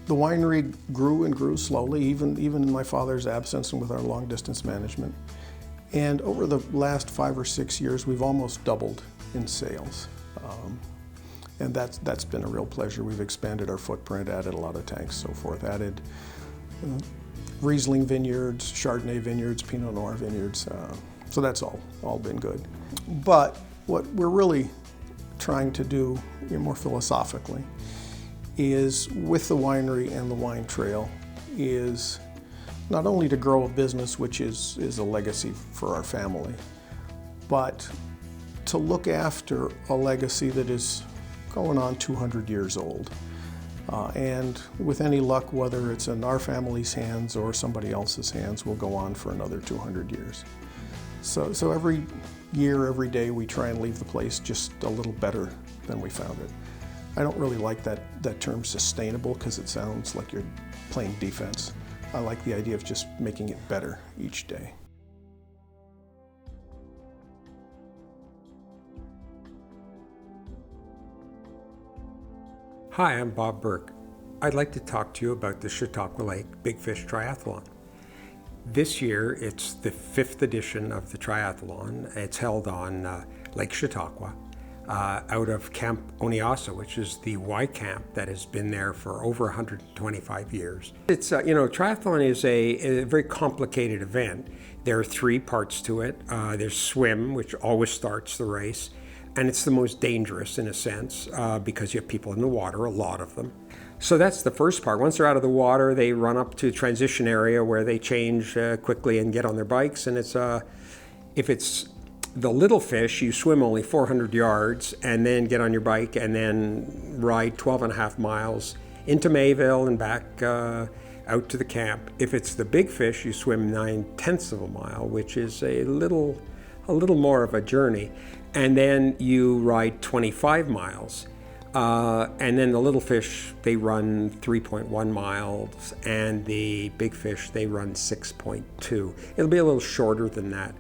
winery grew and grew slowly, even in my father's absence and with our long distance management. And over the last 5 or 6 years, we've almost doubled in sales. And that's been a real pleasure. We've expanded our footprint, added a lot of tanks, so forth, added Riesling vineyards, Chardonnay vineyards, Pinot Noir vineyards. So that's all been good. But what we're really trying to do, more philosophically, is with the winery and the wine trail, is not only to grow a business, which is a legacy for our family, but to look after a legacy that is going on 200 years old. And with any luck, whether it's in our family's hands or somebody else's hands, will go on for another 200 years. So every year, every day, we try and leave the place just a little better than we found it. I don't really like that term sustainable because it sounds like you're playing defense. I like the idea of just making it better each day. Hi, I'm Bob Burke. I'd like to talk to you about the Chautauqua Lake Big Fish Triathlon. This year, it's the 5th edition of the triathlon. It's held on Lake Chautauqua out of Camp Oniasa, which is the Y camp that has been there for over 125 years. It's, triathlon is a very complicated event. There are 3 parts to it. There's swim, which always starts the race. And it's the most dangerous in a sense because you have people in the water, a lot of them. So that's the first part. Once they're out of the water, they run up to a transition area where they change quickly and get on their bikes. And it's if it's the little fish, you swim only 400 yards and then get on your bike and then ride 12.5 miles into Mayville and back out to the camp. If it's the big fish, you swim 9/10 of a mile, which is a little more of a journey. And then you ride 25 miles. And then the little fish, they run 3.1 miles, and the big fish, they run 6.2. It'll be a little shorter than that.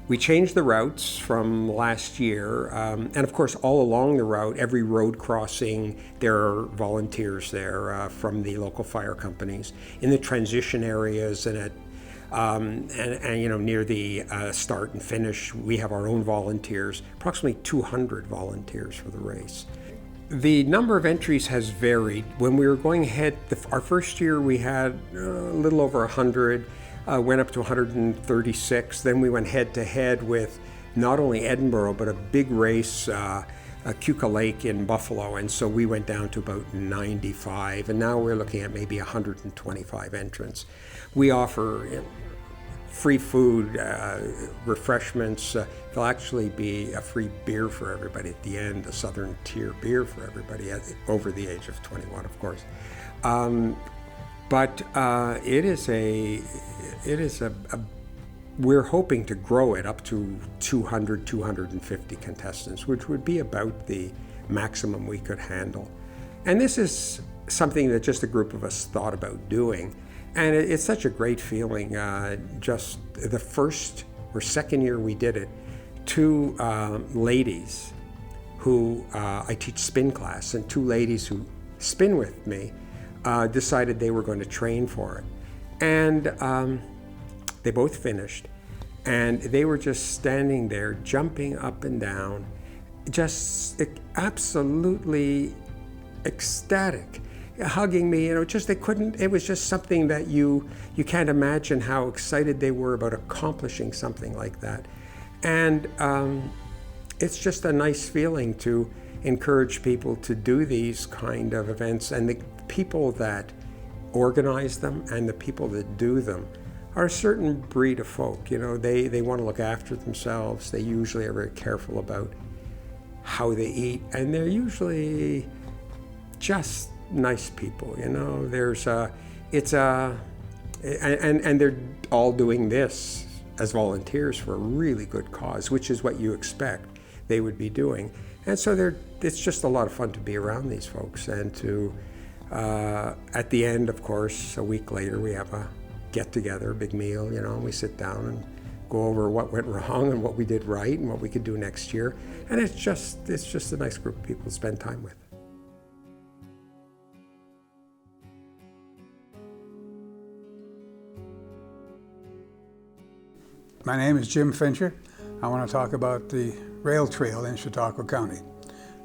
We changed the routes from last year, and of course, all along the route, every road crossing, there are volunteers there from the local fire companies. In the transition areas and at near the start and finish, we have our own volunteers, approximately 200 volunteers for the race. The number of entries has varied. When we were going ahead, our first year we had a little over 100, went up to 136. Then we went head to head with not only Edinburgh, but a big race, Chautauqua Lake in Buffalo, and so we went down to about 95, and now we're looking at maybe 125 entrants. We offer free food, refreshments. There'll actually be a free beer for everybody at the end, a Southern Tier beer for everybody over the age of 21, of course. But it is a we're hoping to grow it up to 200, 250 contestants, which would be about the maximum we could handle. And this is something that just a group of us thought about doing. And it's such a great feeling. Just the first or second year we did it, 2 ladies who I teach spin class, and 2 ladies who spin with me decided they were going to train for it. And they both finished, and they were just standing there, jumping up and down, just absolutely ecstatic, hugging me. They couldn't. It was just something that you can't imagine how excited they were about accomplishing something like that. And it's just a nice feeling to encourage people to do these kind of events, and the people that organize them and the people that do them are a certain breed of folk. They want to look after themselves. They usually are very careful about how they eat, and they're usually just nice people. And they're all doing this as volunteers for a really good cause, which is what you expect they would be doing. And so it's just a lot of fun to be around these folks, and to at the end, of course, a week later, we have a get-together, a big meal, and we sit down and go over what went wrong and what we did right and what we could do next year. And it's just a nice group of people to spend time with. My name is Jim Fincher. I want to talk about the rail trail in Chautauqua County.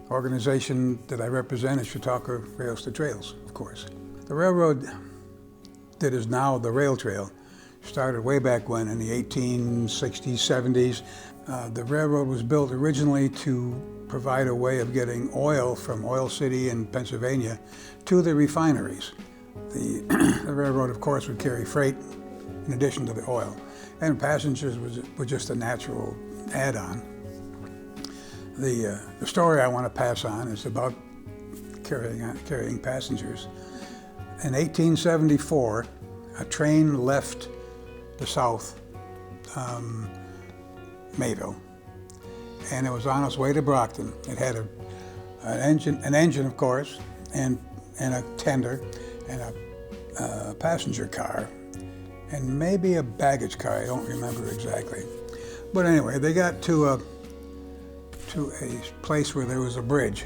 The organization that I represent is Chautauqua Rails to Trails, of course. The railroad that is now the rail trail started way back when, in the 1860s, 70s. The railroad was built originally to provide a way of getting oil from Oil City in Pennsylvania to the refineries. The railroad, of course, would carry freight in addition to the oil, and passengers were just a natural add-on. The story I want to pass on is about carrying passengers. In 1874, a train left the south, Mayville, and it was on its way to Brockton. It had an engine, of course, and a tender, and a passenger car, and maybe a baggage car. I don't remember exactly. But anyway, they got to a place where there was a bridge,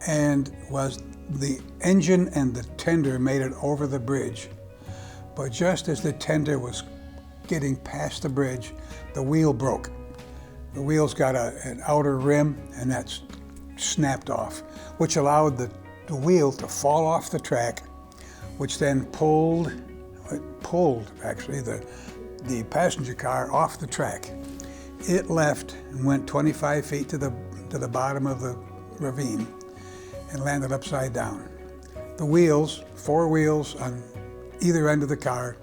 and the engine and the tender made it over the bridge. But just as the tender was getting past the bridge, the wheel broke. The wheel's got an outer rim, and that's snapped off, which allowed the wheel to fall off the track, which then pulled actually the passenger car off the track. It left and went 25 feet to the bottom of the ravine and landed upside down. The wheels, 4 wheels on either end of the car,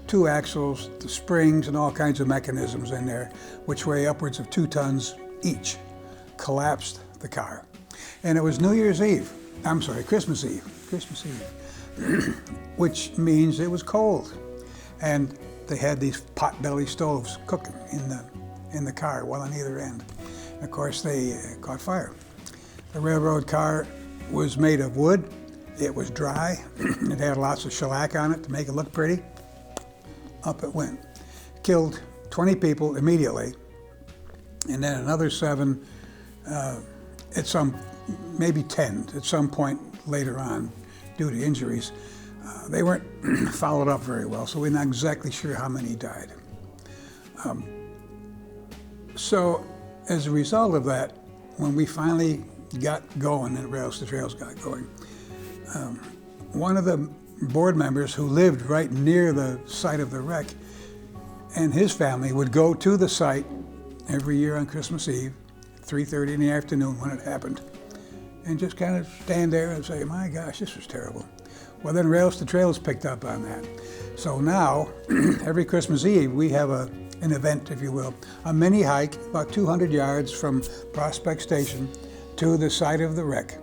2 axles, the springs, and all kinds of mechanisms in there, which weigh upwards of 2 tons each, collapsed the car. And it was Christmas Eve, which means it was cold. And they had these pot-belly stoves cooking in the car, one on either end. And of course, they caught fire. The railroad car was made of wood. It was dry. It had lots of shellac on it to make it look pretty. Up it went. Killed 20 people immediately, and then another 7, maybe 10 at some point later on, due to injuries. They weren't followed up very well, so we're not exactly sure how many died. So as a result of that, when we finally got going and the trails got going, one of the board members who lived right near the site of the wreck and his family would go to the site every year on Christmas Eve, 3:30 in the afternoon when it happened, and just kind of stand there and say, my gosh, this was terrible. Well, then Rails to Trails picked up on that. So now, every Christmas Eve, we have an event, if you will, a mini hike about 200 yards from Prospect Station to the site of the wreck.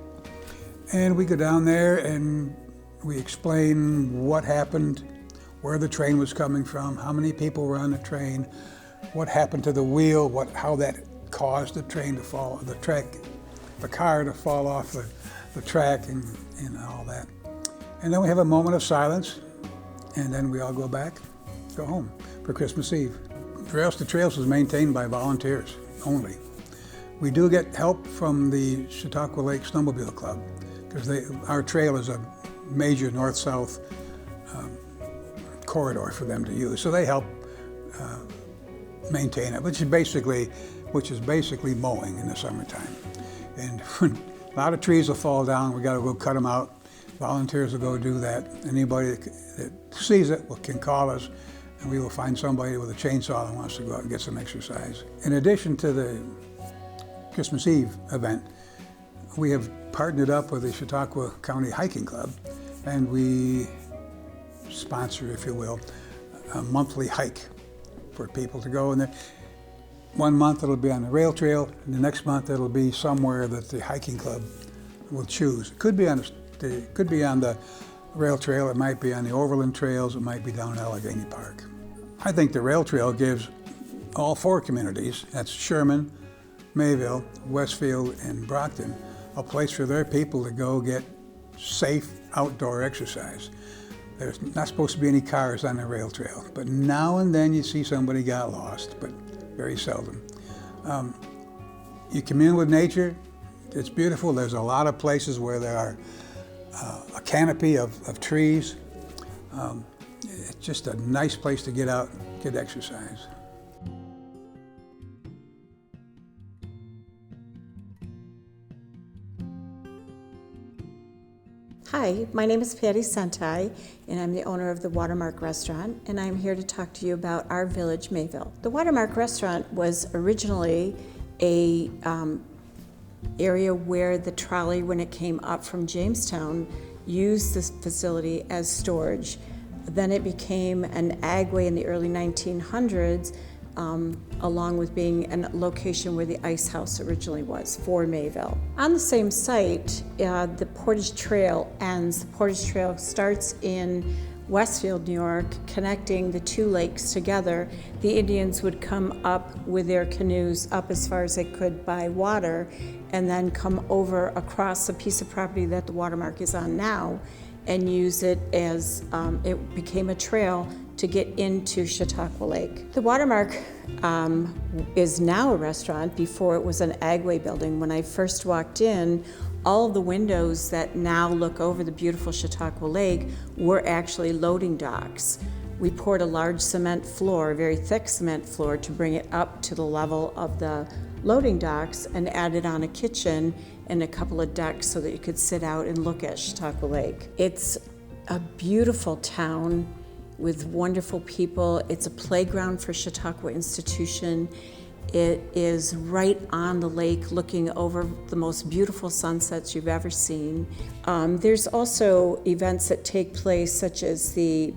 And we go down there and we explain what happened, where the train was coming from, how many people were on the train, what happened to the wheel, how that caused the train to fall, the car to fall off the track and all that. And then we have a moment of silence, and then we all go home for Christmas Eve. Rails to Trails is maintained by volunteers only. We do get help from the Chautauqua Lake Snowmobile Club, because our trail is a major north-south corridor for them to use. So they help maintain it, which is basically mowing in the summertime. And a lot of trees will fall down, we gotta go cut them out. Volunteers will go do that. Anybody that sees it can call us, and we will find somebody with a chainsaw that wants to go out and get some exercise. In addition to the Christmas Eve event, we have partnered up with the Chautauqua County Hiking Club, and we sponsor, if you will, a monthly hike for people to go. And one month it'll be on the rail trail, and the next month it'll be somewhere that the hiking club will choose. It could be on the rail trail, it might be on the overland trails, it might be down in Allegheny Park. I think the rail trail gives all 4 communities, that's Sherman, Mayville, Westfield, and Brockton, a place for their people to go get safe outdoor exercise. There's not supposed to be any cars on the rail trail, but now and then you see somebody got lost, but very seldom. You commune with nature, it's beautiful. There's a lot of places where there are a canopy of trees. It's just a nice place to get out, get exercise. Hi, my name is Patty Sentai, and I'm the owner of the Watermark Restaurant, and I'm here to talk to you about our village, Mayville. The Watermark Restaurant was originally a area where the trolley, when it came up from Jamestown, used this facility as storage. Then it became an agway in the early 1900s along with being a location where the ice house originally was for Mayville. On the same site, the Portage Trail ends. The Portage Trail starts in Westfield, New York, connecting the two lakes together. The Indians would come up with their canoes up as far as they could by water and then come over across a piece of property that the watermark is on now and use it as, it became a trail to get into Chautauqua Lake. The watermark is now a restaurant. Before it was an Agway building. When I first walked in, all of the windows that now look over the beautiful Chautauqua Lake were actually loading docks. We poured a large cement floor, a very thick cement floor, to bring it up to the level of the loading docks and added on a kitchen and a couple of decks so that you could sit out and look at Chautauqua Lake. It's a beautiful town with wonderful people. It's a playground for Chautauqua Institution. It is right on the lake looking over the most beautiful sunsets you've ever seen. There's also events that take place such as the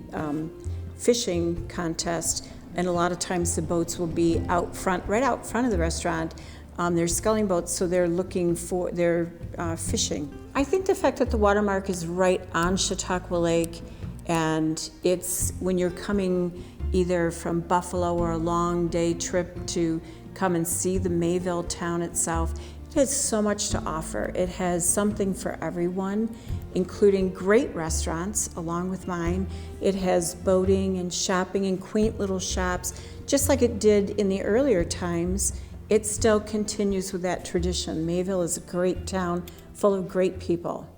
fishing contest, and a lot of times the boats will be out front, right out front of the restaurant. They're sculling boats, so they're looking for, they're fishing. I think the fact that the watermark is right on Chautauqua Lake, and it's when you're coming either from Buffalo or a long day trip to come and see the Mayville town itself, it has so much to offer. It has something for everyone, including great restaurants along with mine. It has boating and shopping and quaint little shops. Just like it did in the earlier times, it still continues with that tradition. Mayville is a great town full of great people.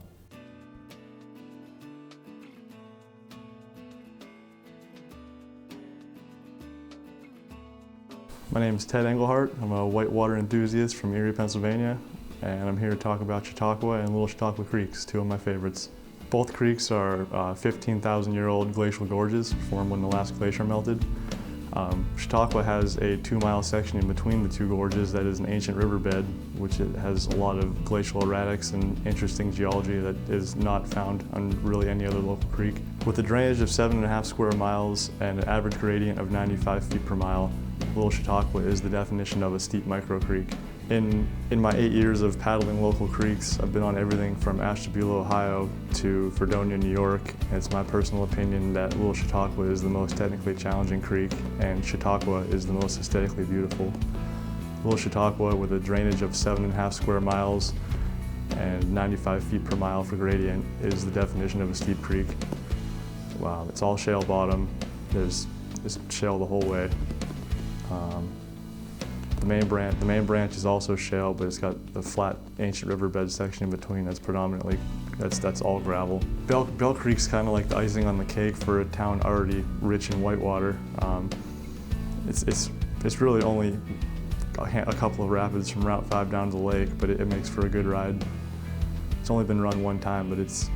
My name is Ted Engelhart. I'm a whitewater enthusiast from Erie, Pennsylvania, and I'm here to talk about Chautauqua and Little Chautauqua Creeks, two of my favorites. Both creeks are 15,000-year-old glacial gorges formed when the last glacier melted. Chautauqua has a 2-mile section in between the two gorges that is an ancient riverbed, which it has a lot of glacial erratics and interesting geology that is not found on really any other local creek. With a drainage of 7.5 square miles and an average gradient of 95 feet per mile, Little Chautauqua is the definition of a steep micro creek. In my 8 years of paddling local creeks, I've been on everything from Ashtabula, Ohio to Fredonia, New York. And it's my personal opinion that Little Chautauqua is the most technically challenging creek and Chautauqua is the most aesthetically beautiful. Little Chautauqua, with a drainage of 7.5 square miles and 95 feet per mile for gradient, is the definition of a steep creek. Wow, it's all shale bottom. There's shale the whole way. The main branch is also shale, but it's got the flat ancient riverbed section in between that's predominantly, that's all gravel. Belle Creek's kind of like the icing on the cake for a town already rich in whitewater. It's really only a couple of rapids from Route 5 down to the lake, but it makes for a good ride. It's only been run one time, but it's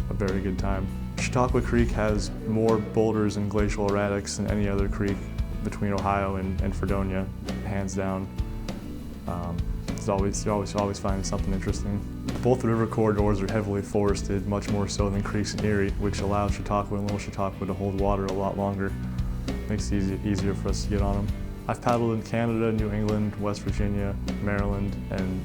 a very good time. Chautauqua Creek has more boulders and glacial erratics than any other creek between Ohio and Fredonia, hands down. You're always finding something interesting. Both the river corridors are heavily forested, much more so than creeks in Erie, which allows Chautauqua and Little Chautauqua to hold water a lot longer. Makes it easier for us to get on them. I've paddled in Canada, New England, West Virginia, Maryland, and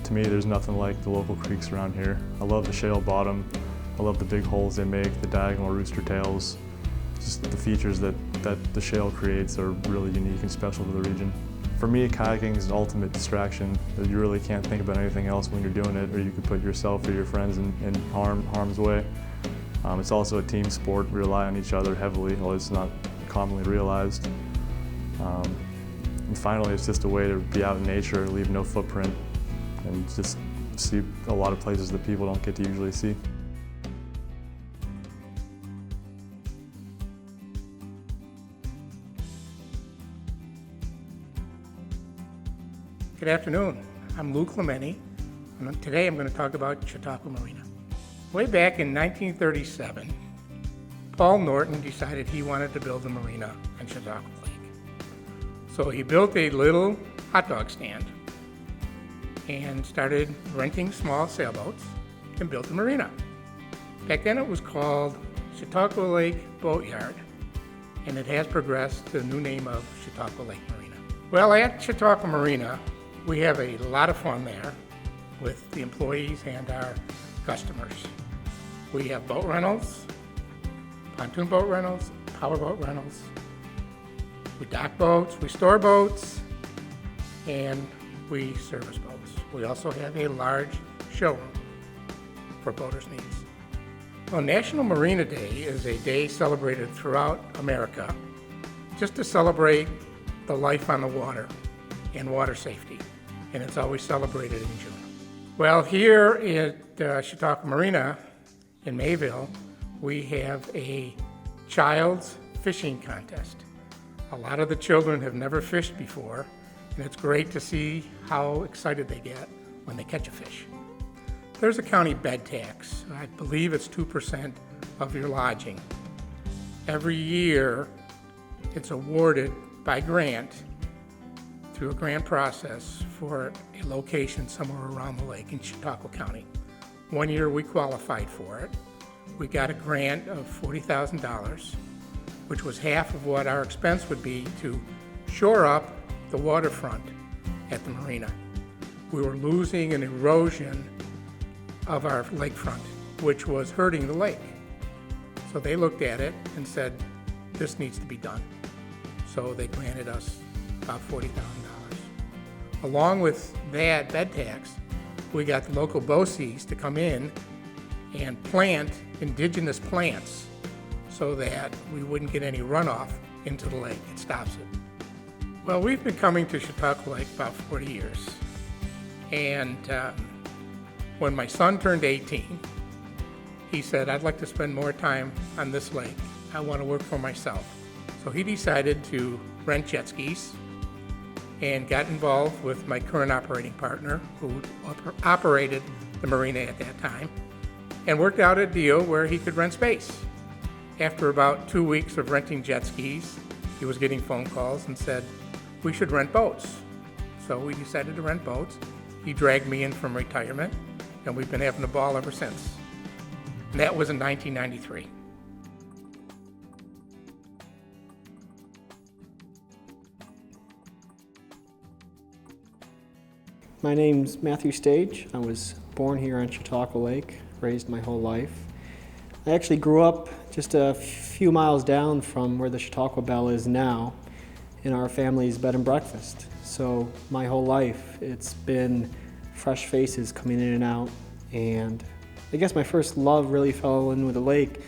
to me there's nothing like the local creeks around here. I love the shale bottom. I love the big holes they make, the diagonal rooster tails. Just the features that the shale creates are really unique and special to the region. For me, kayaking is an ultimate distraction. You really can't think about anything else when you're doing it, or you could put yourself or your friends in harm's way. It's also a team sport. We rely on each other heavily, although it's not commonly realized. And finally, it's just a way to be out in nature, leave no footprint, and just see a lot of places that people don't get to usually see. Good afternoon. I'm Lou Clementi, and today I'm going to talk about Chautauqua Marina. Way back in 1937, Paul Norton decided he wanted to build a marina on Chautauqua Lake. So he built a little hot dog stand and started renting small sailboats and built a marina. Back then it was called Chautauqua Lake Boatyard, and it has progressed to the new name of Chautauqua Lake Marina. Well, at Chautauqua Marina, we have a lot of fun there with the employees and our customers. We have boat rentals, pontoon boat rentals, powerboat rentals. We dock boats, we store boats, and we service boats. We also have a large showroom for boaters' needs. Well, National Marina Day is a day celebrated throughout America just to celebrate the life on the water and water safety, and it's always celebrated in June. Well, here at Chautauqua Marina in Mayville, we have a child's fishing contest. A lot of the children have never fished before, and it's great to see how excited they get when they catch a fish. There's a county bed tax. I believe it's 2% of your lodging. Every year, it's awarded by grant through a grant process for a location somewhere around the lake in Chautauqua County. One year we qualified for it. We got a grant of $40,000, which was half of what our expense would be to shore up the waterfront at the marina. We were losing an erosion of our lakefront, which was hurting the lake. So they looked at it and said, this needs to be done. So they granted us about $40,000. Along with that bed tax, we got the local BOCES to come in and plant indigenous plants so that we wouldn't get any runoff into the lake. It stops it. Well, we've been coming to Chautauqua Lake about 40 years. And when my son turned 18, he said, I'd like to spend more time on this lake. I want to work for myself. So he decided to rent jet skis and got involved with my current operating partner, who operated the marina at that time, and worked out a deal where he could rent space. After about 2 weeks of renting jet skis, he was getting phone calls and said, we should rent boats. So we decided to rent boats. He dragged me in from retirement, and we've been having a ball ever since. And that was in 1993. My name's Matthew Stage. I was born here on Chautauqua Lake, raised my whole life. I actually grew up just a few miles down from where the Chautauqua Belle is now, in our family's bed and breakfast. So my whole life, it's been fresh faces coming in and out. And I guess my first love really fell in with the lake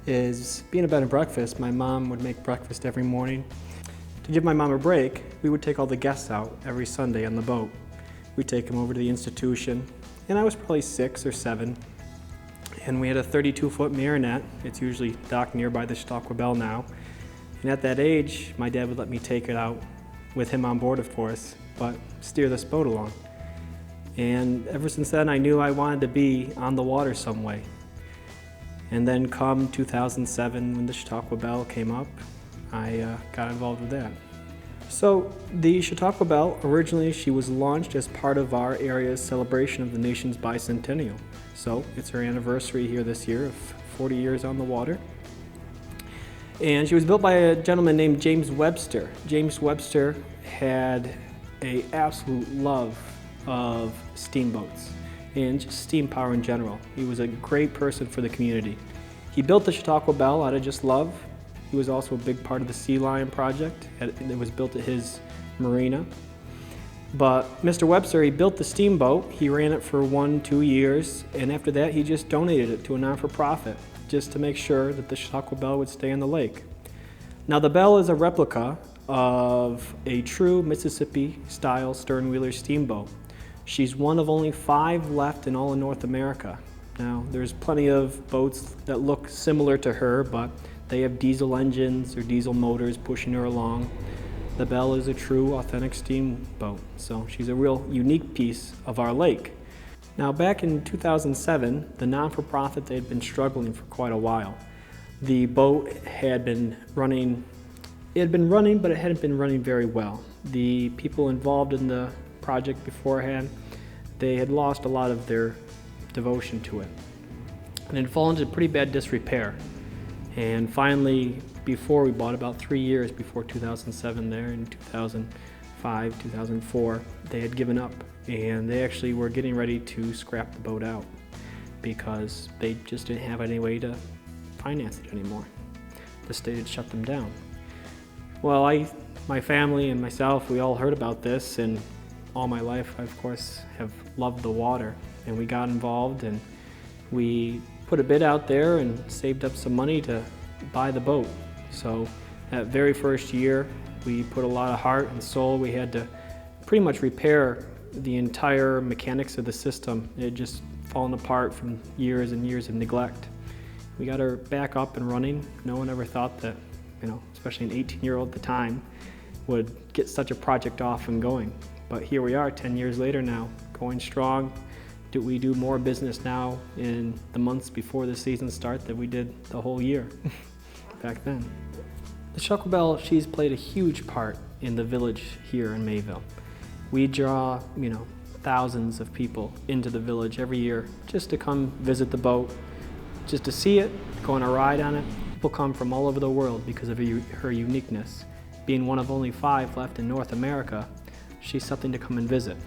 is being a bed and breakfast. My mom would make breakfast every morning. To give my mom a break, we would take all the guests out every Sunday on the boat. We'd take them over to the institution, and I was probably 6 or 7, and we had a 32-foot Marinette. It's usually docked nearby the Chautauqua Belle now. And at that age, my dad would let me take it out with him on board, of course, but steer this boat along. And ever since then, I knew I wanted to be on the water some way. And then come 2007, when the Chautauqua Belle came up, I got involved with that. So the Chautauqua Belle, originally she was launched as part of our area's celebration of the nation's bicentennial. So it's her anniversary here this year of 40 years on the water. And she was built by a gentleman named James Webster. James Webster had an absolute love of steamboats and just steam power in general. He was a great person for the community. He built the Chautauqua Belle out of just love. He was also a big part of the Sea Lion project that was built at his marina. But Mr. Webster, he built the steamboat, he ran it for 1-2 years, and after that he just donated it to a non-for-profit just to make sure that the Chautauqua Belle would stay on the lake. Now the Belle is a replica of a true Mississippi-style stern-wheeler steamboat. She's one of only 5 left in all of North America. Now there's plenty of boats that look similar to her, but they have diesel engines or diesel motors pushing her along. The Belle is a true, authentic steamboat, so she's a real unique piece of our lake. Now, back in 2007, the non-for-profit, they had been struggling for quite a while. The boat had been running, but it hadn't been running very well. The people involved in the project beforehand, they had lost a lot of their devotion to it. And it had fallen into pretty bad disrepair. And finally, before we bought, about 3 years before 2007 there, in 2005, 2004, they had given up. And they actually were getting ready to scrap the boat out because they just didn't have any way to finance it anymore. The state had shut them down. Well, my family and myself, we all heard about this, and all my life I, of course, have loved the water. And we got involved and we put a bid out there and saved up some money to buy the boat. So that very first year, we put a lot of heart and soul. We had to pretty much repair the entire mechanics of the system. It had just fallen apart from years and years of neglect. We got her back up and running. No one ever thought that, especially an 18-year-old at the time, would get such a project off and going. But here we are 10 years later now, going strong. We do more business now in the months before the season start than we did the whole year back then. The Chautauqua Belle, she's played a huge part in the village here in Mayville. We draw, thousands of people into the village every year just to come visit the boat, just to see it, go on a ride on it. People come from all over the world because of her uniqueness. Being one of only 5 left in North America, she's something to come and visit.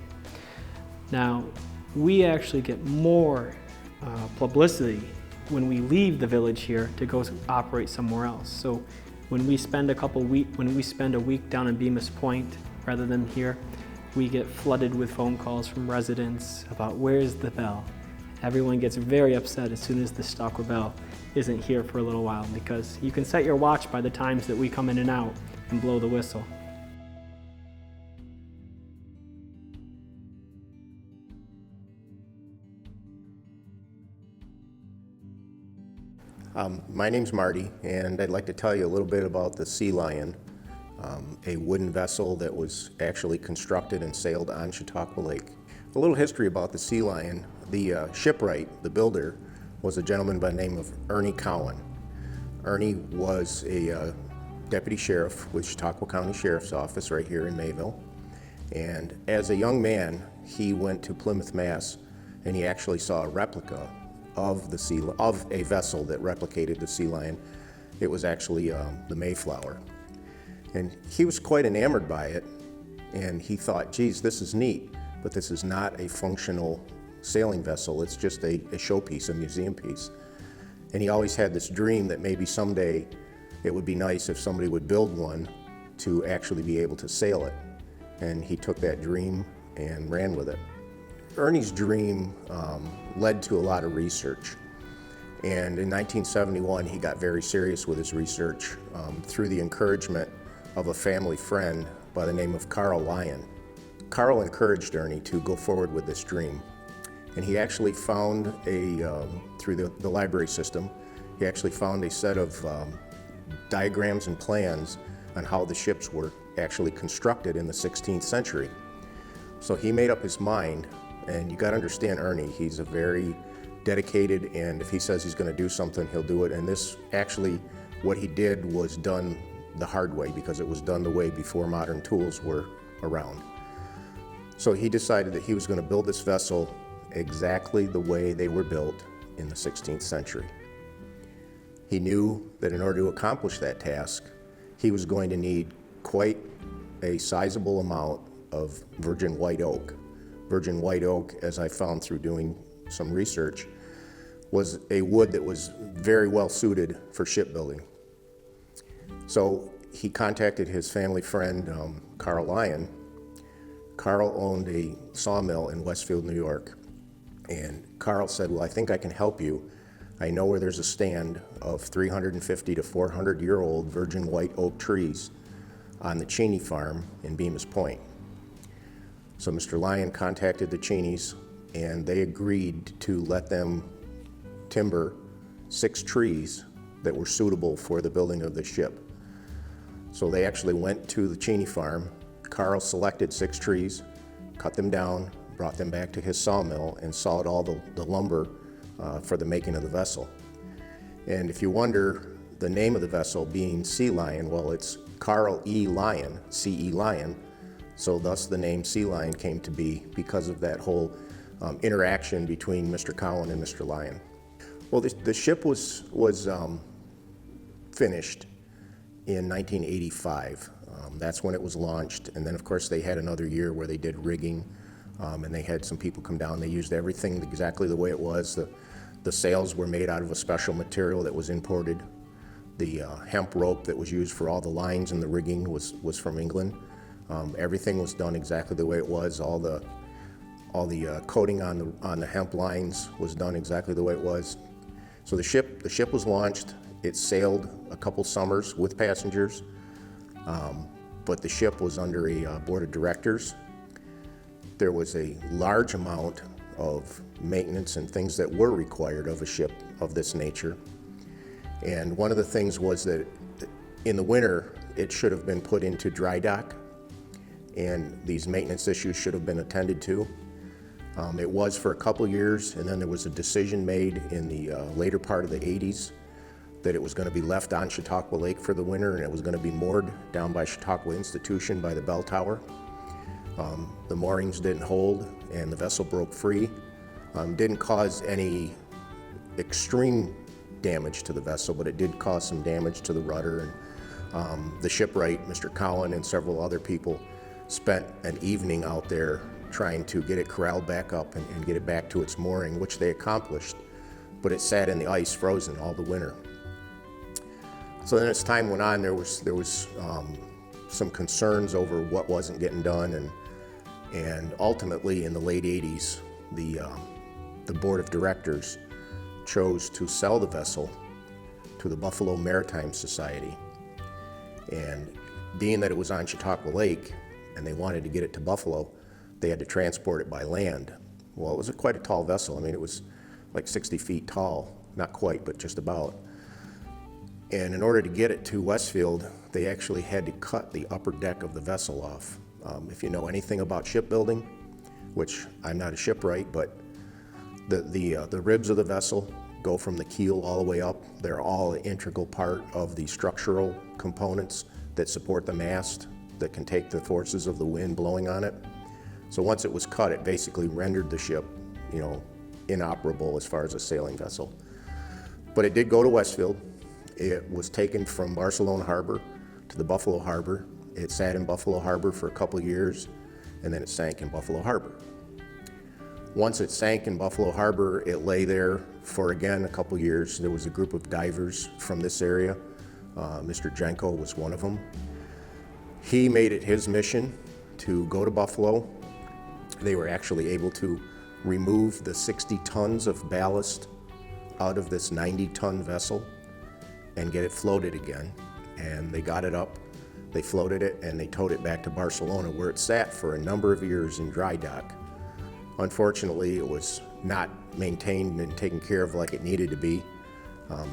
Now, we actually get more publicity when we leave the village here to go operate somewhere else. So when we spend a week down in Bemis Point rather than here, we get flooded with phone calls from residents about where's the Belle. Everyone gets very upset as soon as the Chautauqua Belle isn't here for a little while, because you can set your watch by the times that we come in and out and blow the whistle. My name's Marty, and I'd like to tell you a little bit about the Sea Lion, a wooden vessel that was actually constructed and sailed on Chautauqua Lake. A little history about the Sea Lion. The shipwright, the builder, was a gentleman by the name of Ernie Cowan. Ernie was a deputy sheriff with Chautauqua County Sheriff's Office right here in Mayville. And as a young man, he went to Plymouth, Mass, and he actually saw a replica of a vessel that replicated the Sea Lion. It was actually the Mayflower. And he was quite enamored by it, and he thought, geez, this is neat, but this is not a functional sailing vessel. It's just a showpiece, a museum piece. And he always had this dream that maybe someday it would be nice if somebody would build one to actually be able to sail it. And he took that dream and ran with it. Ernie's dream led to a lot of research. And in 1971, he got very serious with his research through the encouragement of a family friend by the name of Carl Lyon. Carl encouraged Ernie to go forward with this dream. And he actually found through the library system, he actually found a set of diagrams and plans on how the ships were actually constructed in the 16th century. So he made up his mind, and you gotta understand Ernie, he's a very dedicated, and if he says he's gonna do something, he'll do it. And this actually, what he did was done the hard way, because it was done the way before modern tools were around. So he decided that he was gonna build this vessel exactly the way they were built in the 16th century. He knew that in order to accomplish that task, he was going to need quite a sizable amount of virgin white oak. Virgin white oak, as I found through doing some research, was a wood that was very well suited for shipbuilding. So he contacted his family friend, Carl Lyon. Carl owned a sawmill in Westfield, New York. And Carl said, well, I think I can help you. I know where there's a stand of 350 to 400-year-old virgin white oak trees on the Cheney farm in Bemis Point. So Mr. Lyon contacted the Cheneys, and they agreed to let them timber 6 trees that were suitable for the building of the ship. So they actually went to the Cheney farm. Carl selected 6 trees, cut them down, brought them back to his sawmill, and sawed all the lumber for the making of the vessel. And if you wonder, the name of the vessel being Sea Lion, well, it's Carl E. Lyon, C.E. Lyon, so thus the name Sea Lion came to be because of that whole interaction between Mr. Cowan and Mr. Lyon. Well, the ship was finished in 1985. That's when it was launched, and then of course they had another year where they did rigging, and they had some people come down. They used everything exactly the way it was. The sails were made out of a special material that was imported. The hemp rope that was used for all the lines and the rigging was from England. Everything was done exactly the way it was. All the coating on the hemp lines was done exactly the way it was. So the ship was launched. It sailed a couple summers with passengers, but the ship was under a board of directors. There was a large amount of maintenance and things that were required of a ship of this nature. And one of the things was that in the winter, it should have been put into dry dock, and these maintenance issues should have been attended to. It was for a couple years, and then there was a decision made in the later part of the 80s that it was going to be left on Chautauqua Lake for the winter, and it was going to be moored down by Chautauqua Institution by the bell tower. The moorings didn't hold, and the vessel broke free. Didn't cause any extreme damage to the vessel, but it did cause some damage to the rudder. And the shipwright, Mr. Cowan, and several other people spent an evening out there trying to get it corralled back up and get it back to its mooring, which they accomplished, but it sat in the ice frozen all the winter. So then as time went on, there was some concerns over what wasn't getting done, and ultimately in the late 80s, the board of directors chose to sell the vessel to the Buffalo Maritime Society. And being that it was on Chautauqua Lake and they wanted to get it to Buffalo, they had to transport it by land. Well, it was quite a tall vessel. I mean, it was like 60 feet tall, not quite, but just about. And in order to get it to Westfield, they actually had to cut the upper deck of the vessel off. If you know anything about shipbuilding, which I'm not a shipwright, but the ribs of the vessel go from the keel all the way up. They're all an integral part of the structural components that support the mast that can take the forces of the wind blowing on it. So once it was cut, it basically rendered the ship, inoperable as far as a sailing vessel. But it did go to Westfield. It was taken from Barcelona Harbor to the Buffalo Harbor. It sat in Buffalo Harbor for a couple years, and then it sank in Buffalo Harbor. Once it sank in Buffalo Harbor, it lay there for, again, a couple years. There was a group of divers from this area. Mr. Jenko was one of them. He made it his mission to go to Buffalo. They were actually able to remove the 60 tons of ballast out of this 90-ton vessel and get it floated again. And they got it up, they floated it, and they towed it back to Barcelona, where it sat for a number of years in dry dock. Unfortunately, it was not maintained and taken care of like it needed to be.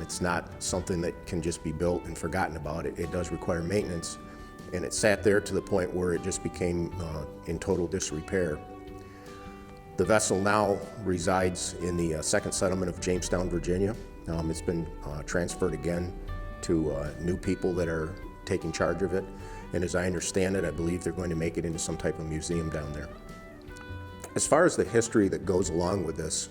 It's not something that can just be built and forgotten about. It does require maintenance, and it sat there to the point where it just became in total disrepair. The vessel now resides in the second settlement of Jamestown, Virginia. It's been transferred again to new people that are taking charge of it, and as I understand it, I believe they're going to make it into some type of museum down there. As far as the history that goes along with this,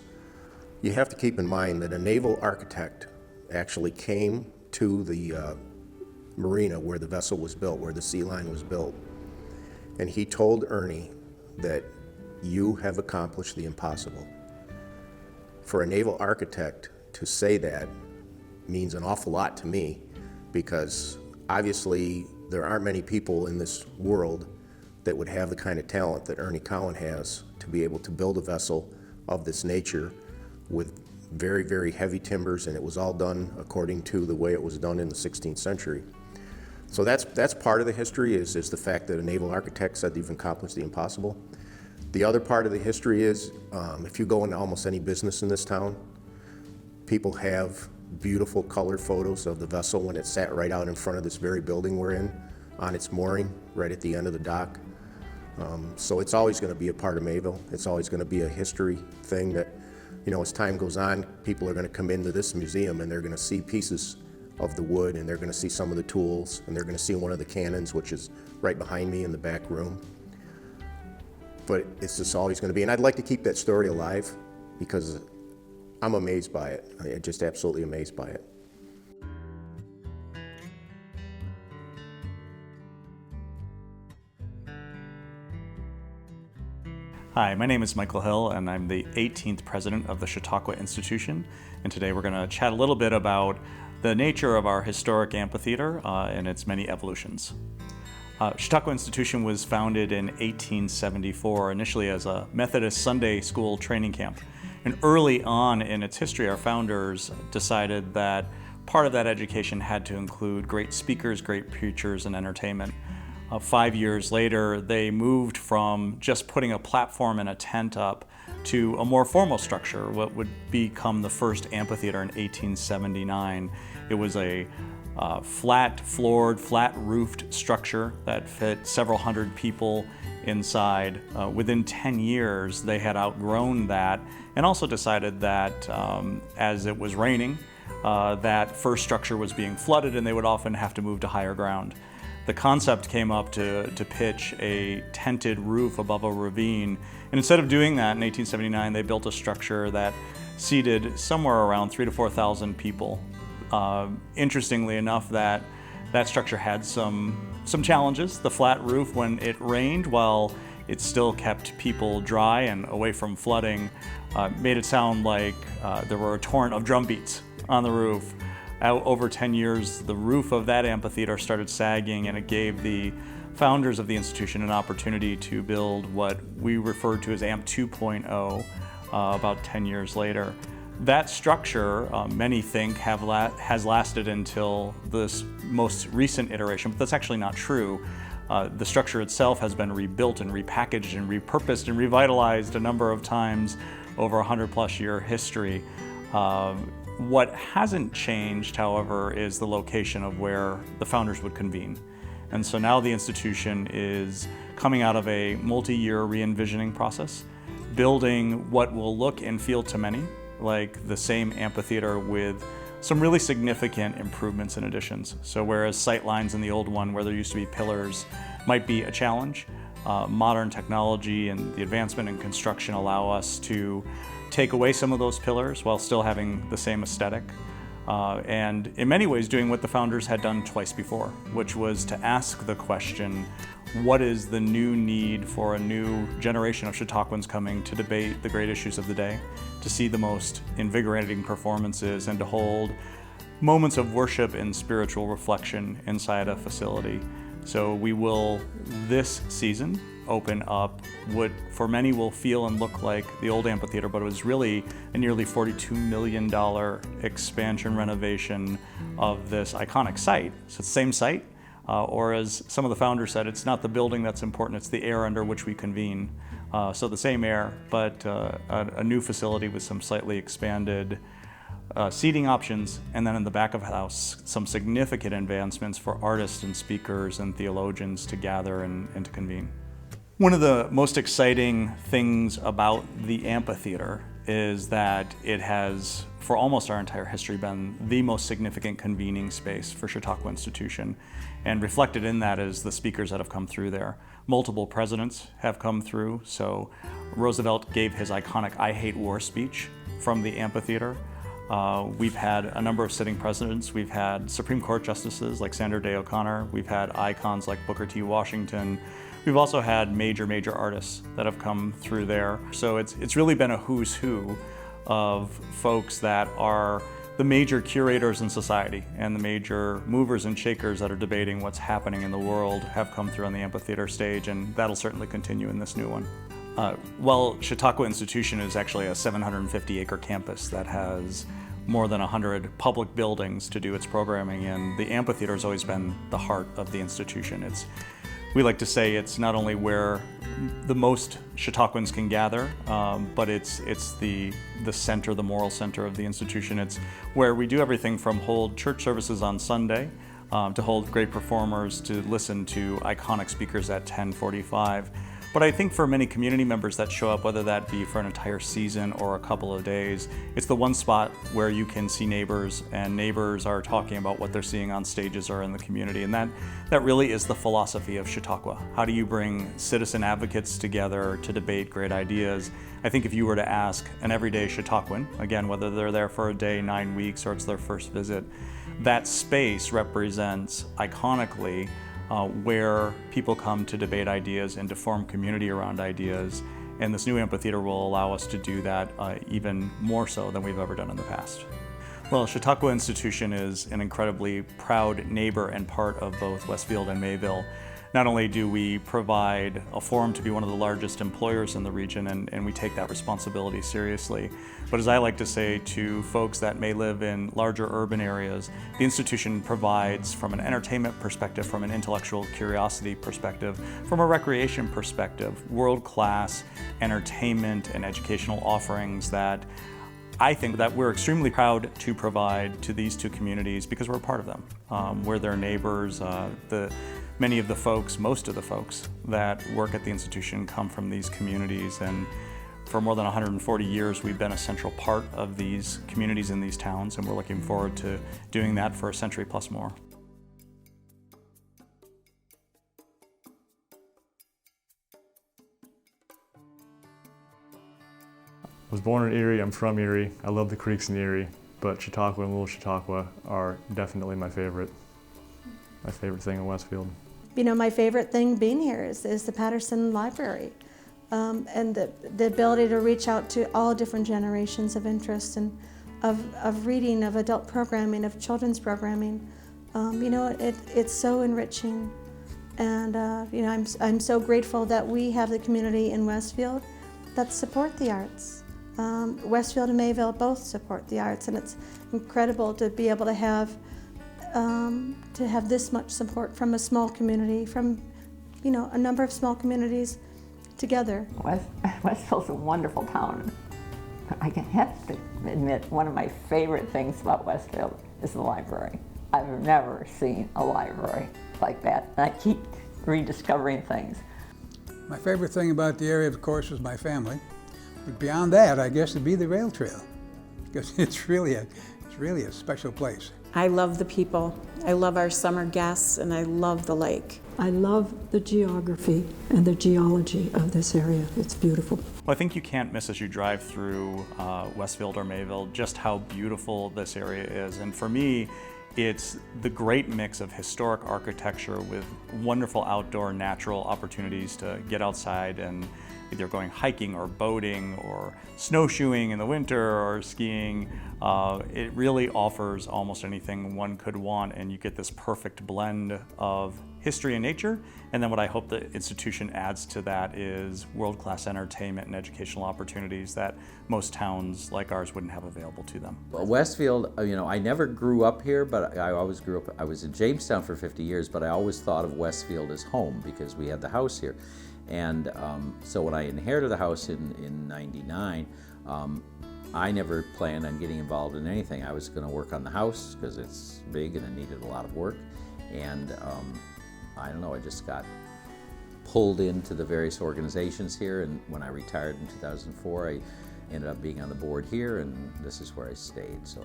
you have to keep in mind that a naval architect actually came to the marina where the vessel was built, where the sea line was built, and he told Ernie that you have accomplished the impossible. For a naval architect to say that means an awful lot to me, because obviously there aren't many people in this world that would have the kind of talent that Ernie Cowan has to be able to build a vessel of this nature with very, very heavy timbers, and it was all done according to the way it was done in the 16th century. So that's part of the history, is the fact that a naval architect said they've accomplished the impossible. The other part of the history is, if you go into almost any business in this town, people have beautiful color photos of the vessel when it sat right out in front of this very building we're in, on its mooring, right at the end of the dock. So it's always going to be a part of Mayville. It's always going to be a history thing that, as time goes on, people are going to come into this museum and they're going to see pieces of the wood, and they're going to see some of the tools, and they're going to see one of the cannons, which is right behind me in the back room. But it's just always going to be, and I'd like to keep that story alive because I'm amazed by it. I'm just absolutely amazed by it. Hi, my name is Michael Hill, and I'm the 18th president of the Chautauqua Institution. And today we're going to chat a little bit about the nature of our historic amphitheater and its many evolutions. Chautauqua Institution was founded in 1874, initially as a Methodist Sunday school training camp. And early on in its history, our founders decided that part of that education had to include great speakers, great preachers, and entertainment. 5 years later, they moved from just putting a platform and a tent up to a more formal structure, what would become the first amphitheater in 1879. It was a flat-floored, flat-roofed structure that fit several hundred people inside. Within 10 years, they had outgrown that and also decided that as it was raining, that first structure was being flooded and they would often have to move to higher ground. The concept came up to pitch a tented roof above a ravine. And instead of doing that in 1879, they built a structure that seated somewhere around 3,000 to 4,000 people. Interestingly enough, that structure had some challenges. The flat roof, when it rained, while it still kept people dry and away from flooding, made it sound like there were a torrent of drum beats on the roof. Over 10 years, the roof of that amphitheater started sagging, and it gave the founders of the institution an opportunity to build what we referred to as AMP 2.0 about 10 years later. That structure, many think, has lasted until this most recent iteration, but that's actually not true. The structure itself has been rebuilt and repackaged and repurposed and revitalized a number of times over a 100-plus year history. What hasn't changed, however, is the location of where the founders would convene. And so now the institution is coming out of a multi-year re-envisioning process, building what will look and feel to many like the same amphitheater with some really significant improvements and additions. So whereas sight lines in the old one, where there used to be pillars, might be a challenge, modern technology and the advancement in construction allow us to take away some of those pillars while still having the same aesthetic. And in many ways doing what the founders had done twice before, which was to ask the question, what is the new need for a new generation of Chautauquans coming to debate the great issues of the day, to see the most invigorating performances, and to hold moments of worship and spiritual reflection inside a facility. So we will, this season, open up what for many will feel and look like the old amphitheater, but it was really a nearly $42 million expansion renovation of this iconic site. So it's the same site, or as some of the founders said, it's not the building that's important, it's the air under which we convene. So the same air, but a new facility with some slightly expanded seating options, and then in the back of the house, some significant advancements for artists and speakers and theologians to gather and to convene. One of the most exciting things about the amphitheater is that it has, for almost our entire history, been the most significant convening space for Chautauqua Institution. And reflected in that is the speakers that have come through there. Multiple presidents have come through. So Roosevelt gave his iconic "I Hate War" speech from the amphitheater. We've had a number of sitting presidents. We've had Supreme Court justices like Sandra Day O'Connor. We've had icons like Booker T. Washington. We've also had major artists that have come through there. So it's really been a who's who of folks that are the major curators in society and the major movers and shakers that are debating what's happening in the world have come through on the amphitheater stage, and that'll certainly continue in this new one. While Chautauqua Institution is actually a 750-acre campus that has more than 100 public buildings to do its programming in, the amphitheater has always been the heart of the institution. We like to say it's not only where the most Chautauquans can gather, but it's the center, the moral center of the institution. It's where we do everything from hold church services on Sunday, to hold great performers, to listen to iconic speakers at 10:45. But I think for many community members that show up, whether that be for an entire season or a couple of days, it's the one spot where you can see neighbors, and neighbors are talking about what they're seeing on stages or in the community. And that really is the philosophy of Chautauqua. How do you bring citizen advocates together to debate great ideas? I think if you were to ask an everyday Chautauquan, again, whether they're there for a day, 9 weeks, or it's their first visit, that space represents iconically where people come to debate ideas and to form community around ideas. And this new amphitheater will allow us to do that even more so than we've ever done in the past. Well, Chautauqua Institution is an incredibly proud neighbor and part of both Westfield and Mayville. Not only do we provide a forum to be one of the largest employers in the region, and we take that responsibility seriously, but as I like to say to folks that may live in larger urban areas, the institution provides, from an entertainment perspective, from an intellectual curiosity perspective, from a recreation perspective, world-class entertainment and educational offerings that I think that we're extremely proud to provide to these two communities because we're a part of them. We're their neighbors. Many of the folks, most of the folks that work at the institution come from these communities, and for more than 140 years we've been a central part of these communities in these towns, and we're looking forward to doing that for a century plus more. I was born in Erie, I'm from Erie. I love the creeks in Erie, but Chautauqua and Little Chautauqua are definitely my favorite thing in Westfield. You know, my favorite thing being here is the Patterson Library, and the ability to reach out to all different generations of interest and of reading, of adult programming, of children's programming. You know, it's so enriching, and you know, I'm so grateful that we have the community in Westfield that support the arts. Westfield and Mayville both support the arts, and it's incredible to be able to have this much support from a small community, from, you know, a number of small communities together. Westfield's a wonderful town. I have to admit, one of my favorite things about Westfield is the library. I've never seen a library like that, and I keep rediscovering things. My favorite thing about the area, of course, is my family. But beyond that, I guess it'd be the rail trail, because it's really a special place. I love the people. I love our summer guests, and I love the lake. I love the geography and the geology of this area. It's beautiful. Well, I think you can't miss as you drive through Westfield or Mayville just how beautiful this area is. And for me, it's the great mix of historic architecture with wonderful outdoor natural opportunities to get outside and either going hiking or boating or snowshoeing in the winter or skiing. It really offers almost anything one could want, and you get this perfect blend of history and nature. And then what I hope the institution adds to that is world-class entertainment and educational opportunities that most towns like ours wouldn't have available to them. Well, Westfield, you know, I never grew up here, but I always grew up, I was in Jamestown for 50 years, but I always thought of Westfield as home because we had the house here. And so when I inherited the house in '99, I never planned on getting involved in anything. I was going to work on the house because it's big and it needed a lot of work. And I don't know, I just got pulled into the various organizations here, and when I retired in 2004, I ended up being on the board here, and this is where I stayed. So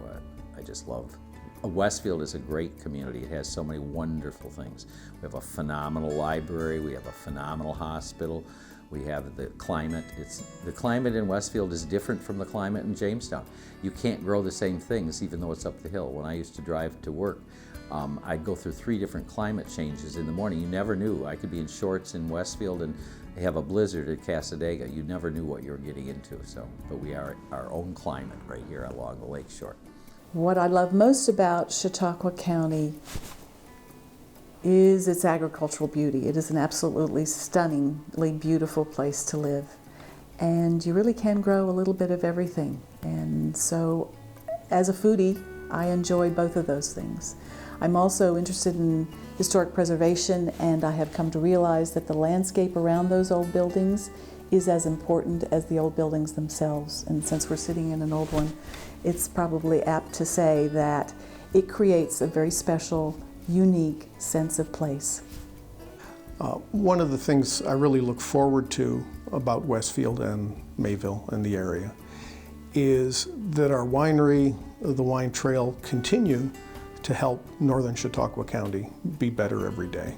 I just love Westfield is a great community. It has so many wonderful things. We have a phenomenal library, we have a phenomenal hospital, we have the climate. The climate in Westfield is different from the climate in Jamestown. You can't grow the same things even though it's up the hill. When I used to drive to work, I'd go through 3 different climate changes in the morning. You never knew. I could be in shorts in Westfield and have a blizzard at Cassadaga. You never knew what you were getting into. But we are our own climate right here along the lake shore. What I love most about Chautauqua County is its agricultural beauty. It is an absolutely stunningly beautiful place to live. And you really can grow a little bit of everything. And so, as a foodie, I enjoy both of those things. I'm also interested in historic preservation, and I have come to realize that the landscape around those old buildings is as important as the old buildings themselves. And since we're sitting in an old one, it's probably apt to say that it creates a very special, unique sense of place. One of the things I really look forward to about Westfield and Mayville and the area is that our winery, the wine trail, continue to help northern Chautauqua County be better every day.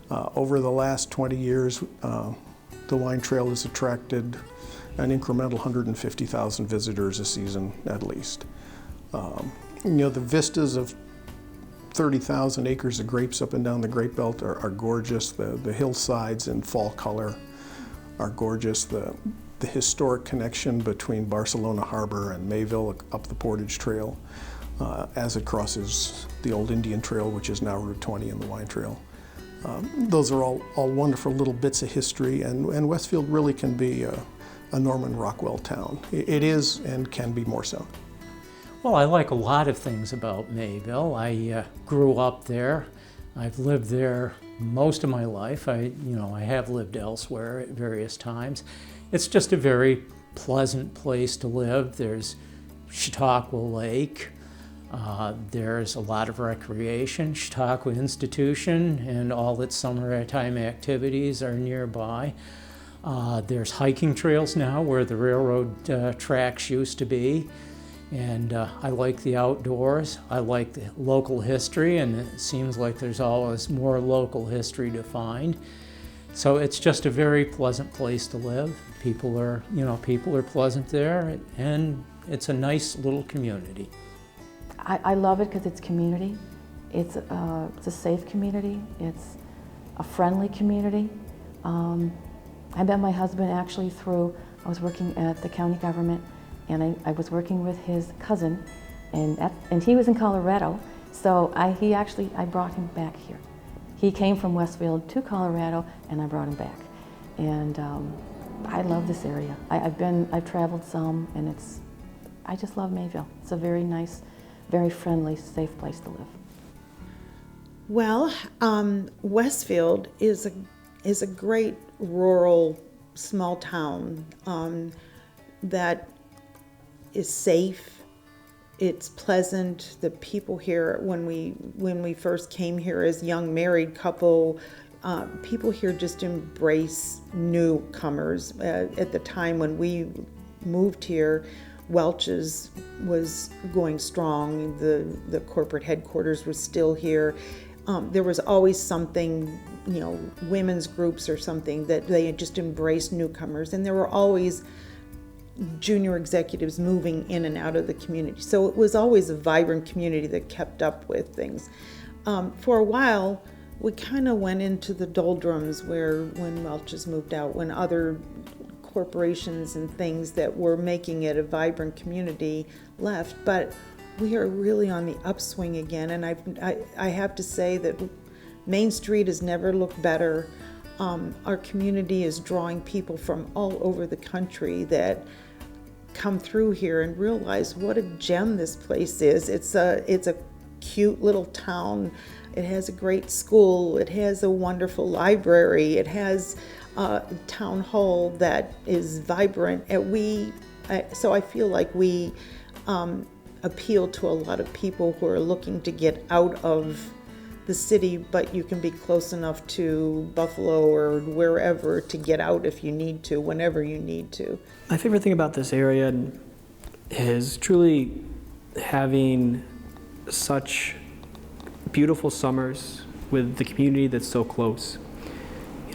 Over the last 20 years, the wine trail has attracted an incremental 150,000 visitors a season at least. You know, the vistas of 30,000 acres of grapes up and down the Grape Belt are gorgeous. The hillsides in fall color are gorgeous. The the historic connection between Barcelona Harbor and Mayville up the Portage Trail as it crosses the old Indian Trail, which is now Route 20 and the Wine Trail. Those are all wonderful little bits of history, and Westfield really can be a Norman Rockwell town. It is and can be more so. Well, I like a lot of things about Mayville. I grew up there. I've lived there most of my life. I have lived elsewhere at various times. It's just a very pleasant place to live. There's Chautauqua Lake. There's a lot of recreation. Chautauqua Institution and all its summertime activities are nearby. There's hiking trails now where the railroad tracks used to be. And I like the outdoors. I like the local history, and it seems like there's always more local history to find. So it's just a very pleasant place to live. People are pleasant there, and it's a nice little community. I love it because it's community. It's a safe community. It's a friendly community. I met my husband actually through, I was working at the county government, and I was working with his cousin, and he was in Colorado, so I brought him back here. He came from Westfield to Colorado, and I brought him back. And I love this area. I've traveled some, and I just love Mayville. It's a very nice, very friendly, safe place to live. Well, Westfield is a great rural small town that is safe. It's pleasant. The people here, when we first came here as young married couple, people here just embrace newcomers. At the time when we moved here, Welch's was going strong. The corporate headquarters was still here. There was always something, women's groups or something that they just embraced newcomers, and there were always junior executives moving in and out of the community. So it was always a vibrant community that kept up with things. For a while, we kind of went into the doldrums when Welch's moved out, when other corporations and things that were making it a vibrant community left. But we are really on the upswing again, and I have to say that Main Street has never looked better. Our community is drawing people from all over the country that come through here and realize what a gem this place is. It's a cute little town. It has a great school. It has a wonderful library. It has a town hall that is vibrant. And so I feel like we appeal to a lot of people who are looking to get out of the city, but you can be close enough to Buffalo or wherever to get out if you need to, whenever you need to. My favorite thing about this area is truly having such beautiful summers with the community that's so close.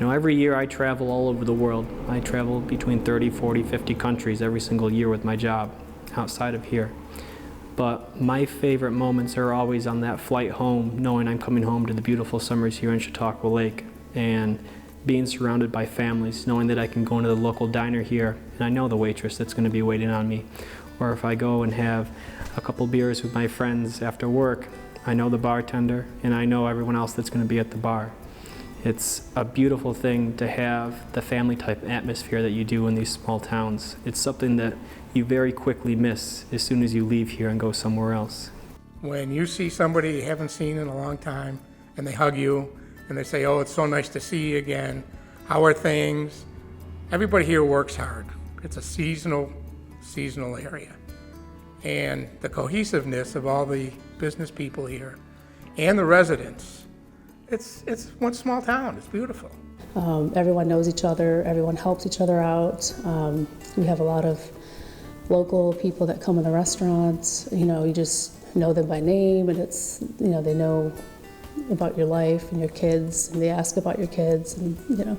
Every year I travel all over the world. I travel between 30, 40, 50 countries every single year with my job outside of here. But my favorite moments are always on that flight home, knowing I'm coming home to the beautiful summers here in Chautauqua Lake, and being surrounded by families, knowing that I can go into the local diner here and I know the waitress that's going to be waiting on me. Or if I go and have a couple beers with my friends after work, I know the bartender and I know everyone else that's going to be at the bar. It's a beautiful thing to have the family type atmosphere that you do in these small towns. It's something that you very quickly miss as soon as you leave here and go somewhere else. When you see somebody you haven't seen in a long time and they hug you and they say, "Oh, it's so nice to see you again. How are things?" Everybody here works hard. It's a seasonal area. And the cohesiveness of all the business people here and the residents, it's one small town. It's beautiful. Everyone knows each other. Everyone helps each other out. We have a lot of local people that come in the restaurants. You just know them by name, and it's, they know about your life and your kids, and they ask about your kids, and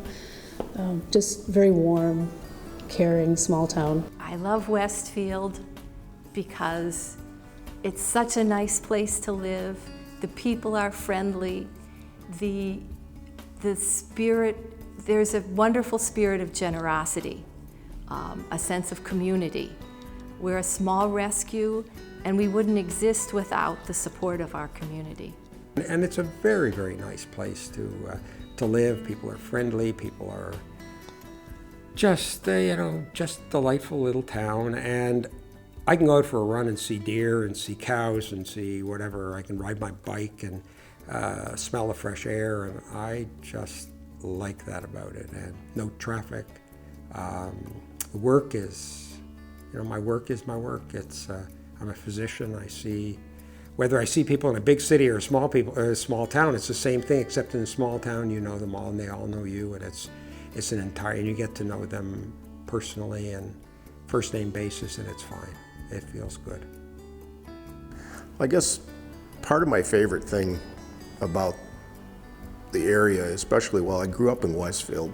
just very warm, caring, small town. I love Westfield because it's such a nice place to live. The people are friendly. The spirit, there's a wonderful spirit of generosity a sense of community. We're a small rescue, and we wouldn't exist without the support of our community. And it's a very, very nice place to live. People are friendly, people are just, just delightful little town. And I can go out for a run and see deer and see cows and see whatever. I can ride my bike and smell the fresh air, and I just like that about it. And no traffic. Work is, my work is my work. It's, I'm a physician. Whether I see people in a big city or a small town, it's the same thing, except in a small town, you know them all and they all know you, and it's an entire, and you get to know them personally and first name basis, and it's fine. It feels good. I guess part of my favorite thing about the area, especially I grew up in Westfield,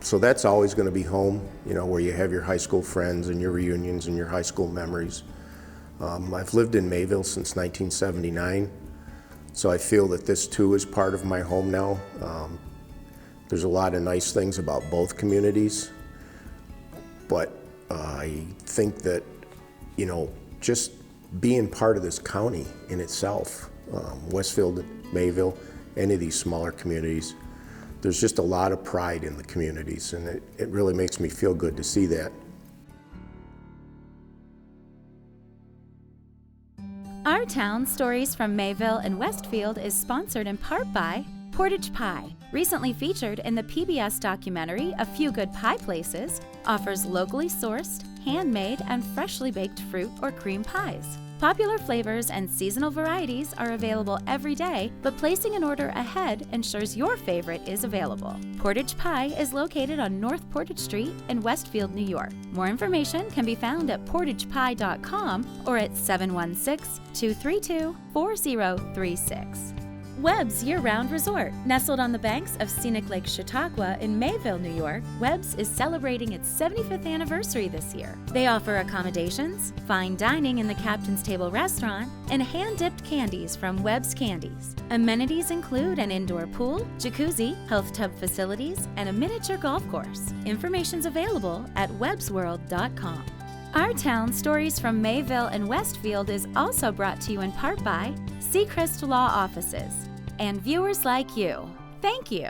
so that's always going to be home, where you have your high school friends and your reunions and your high school memories. I've lived in Mayville since 1979, so I feel that this too is part of my home now. There's a lot of nice things about both communities, but I think that, just being part of this county in itself, Westfield, Mayville, any of these smaller communities, there's just a lot of pride in the communities, and it really makes me feel good to see that. Our Town Stories from Mayville and Westfield is sponsored in part by Portage Pie, recently featured in the PBS documentary A Few Good Pie Places, offers locally sourced, handmade, and freshly baked fruit or cream pies. Popular flavors and seasonal varieties are available every day, but placing an order ahead ensures your favorite is available. Portage Pie is located on North Portage Street in Westfield, New York. More information can be found at portagepie.com or at 716-232-4036. Webb's year-round resort. Nestled on the banks of scenic Lake Chautauqua in Mayville, New York, Webb's is celebrating its 75th anniversary this year. They offer accommodations, fine dining in the Captain's Table restaurant, and hand-dipped candies from Webb's Candies. Amenities include an indoor pool, jacuzzi, health tub facilities, and a miniature golf course. Information's available at webbsworld.com. Our Town Stories from Mayville and Westfield is also brought to you in part by Seacrest Law Offices and viewers like you. Thank you.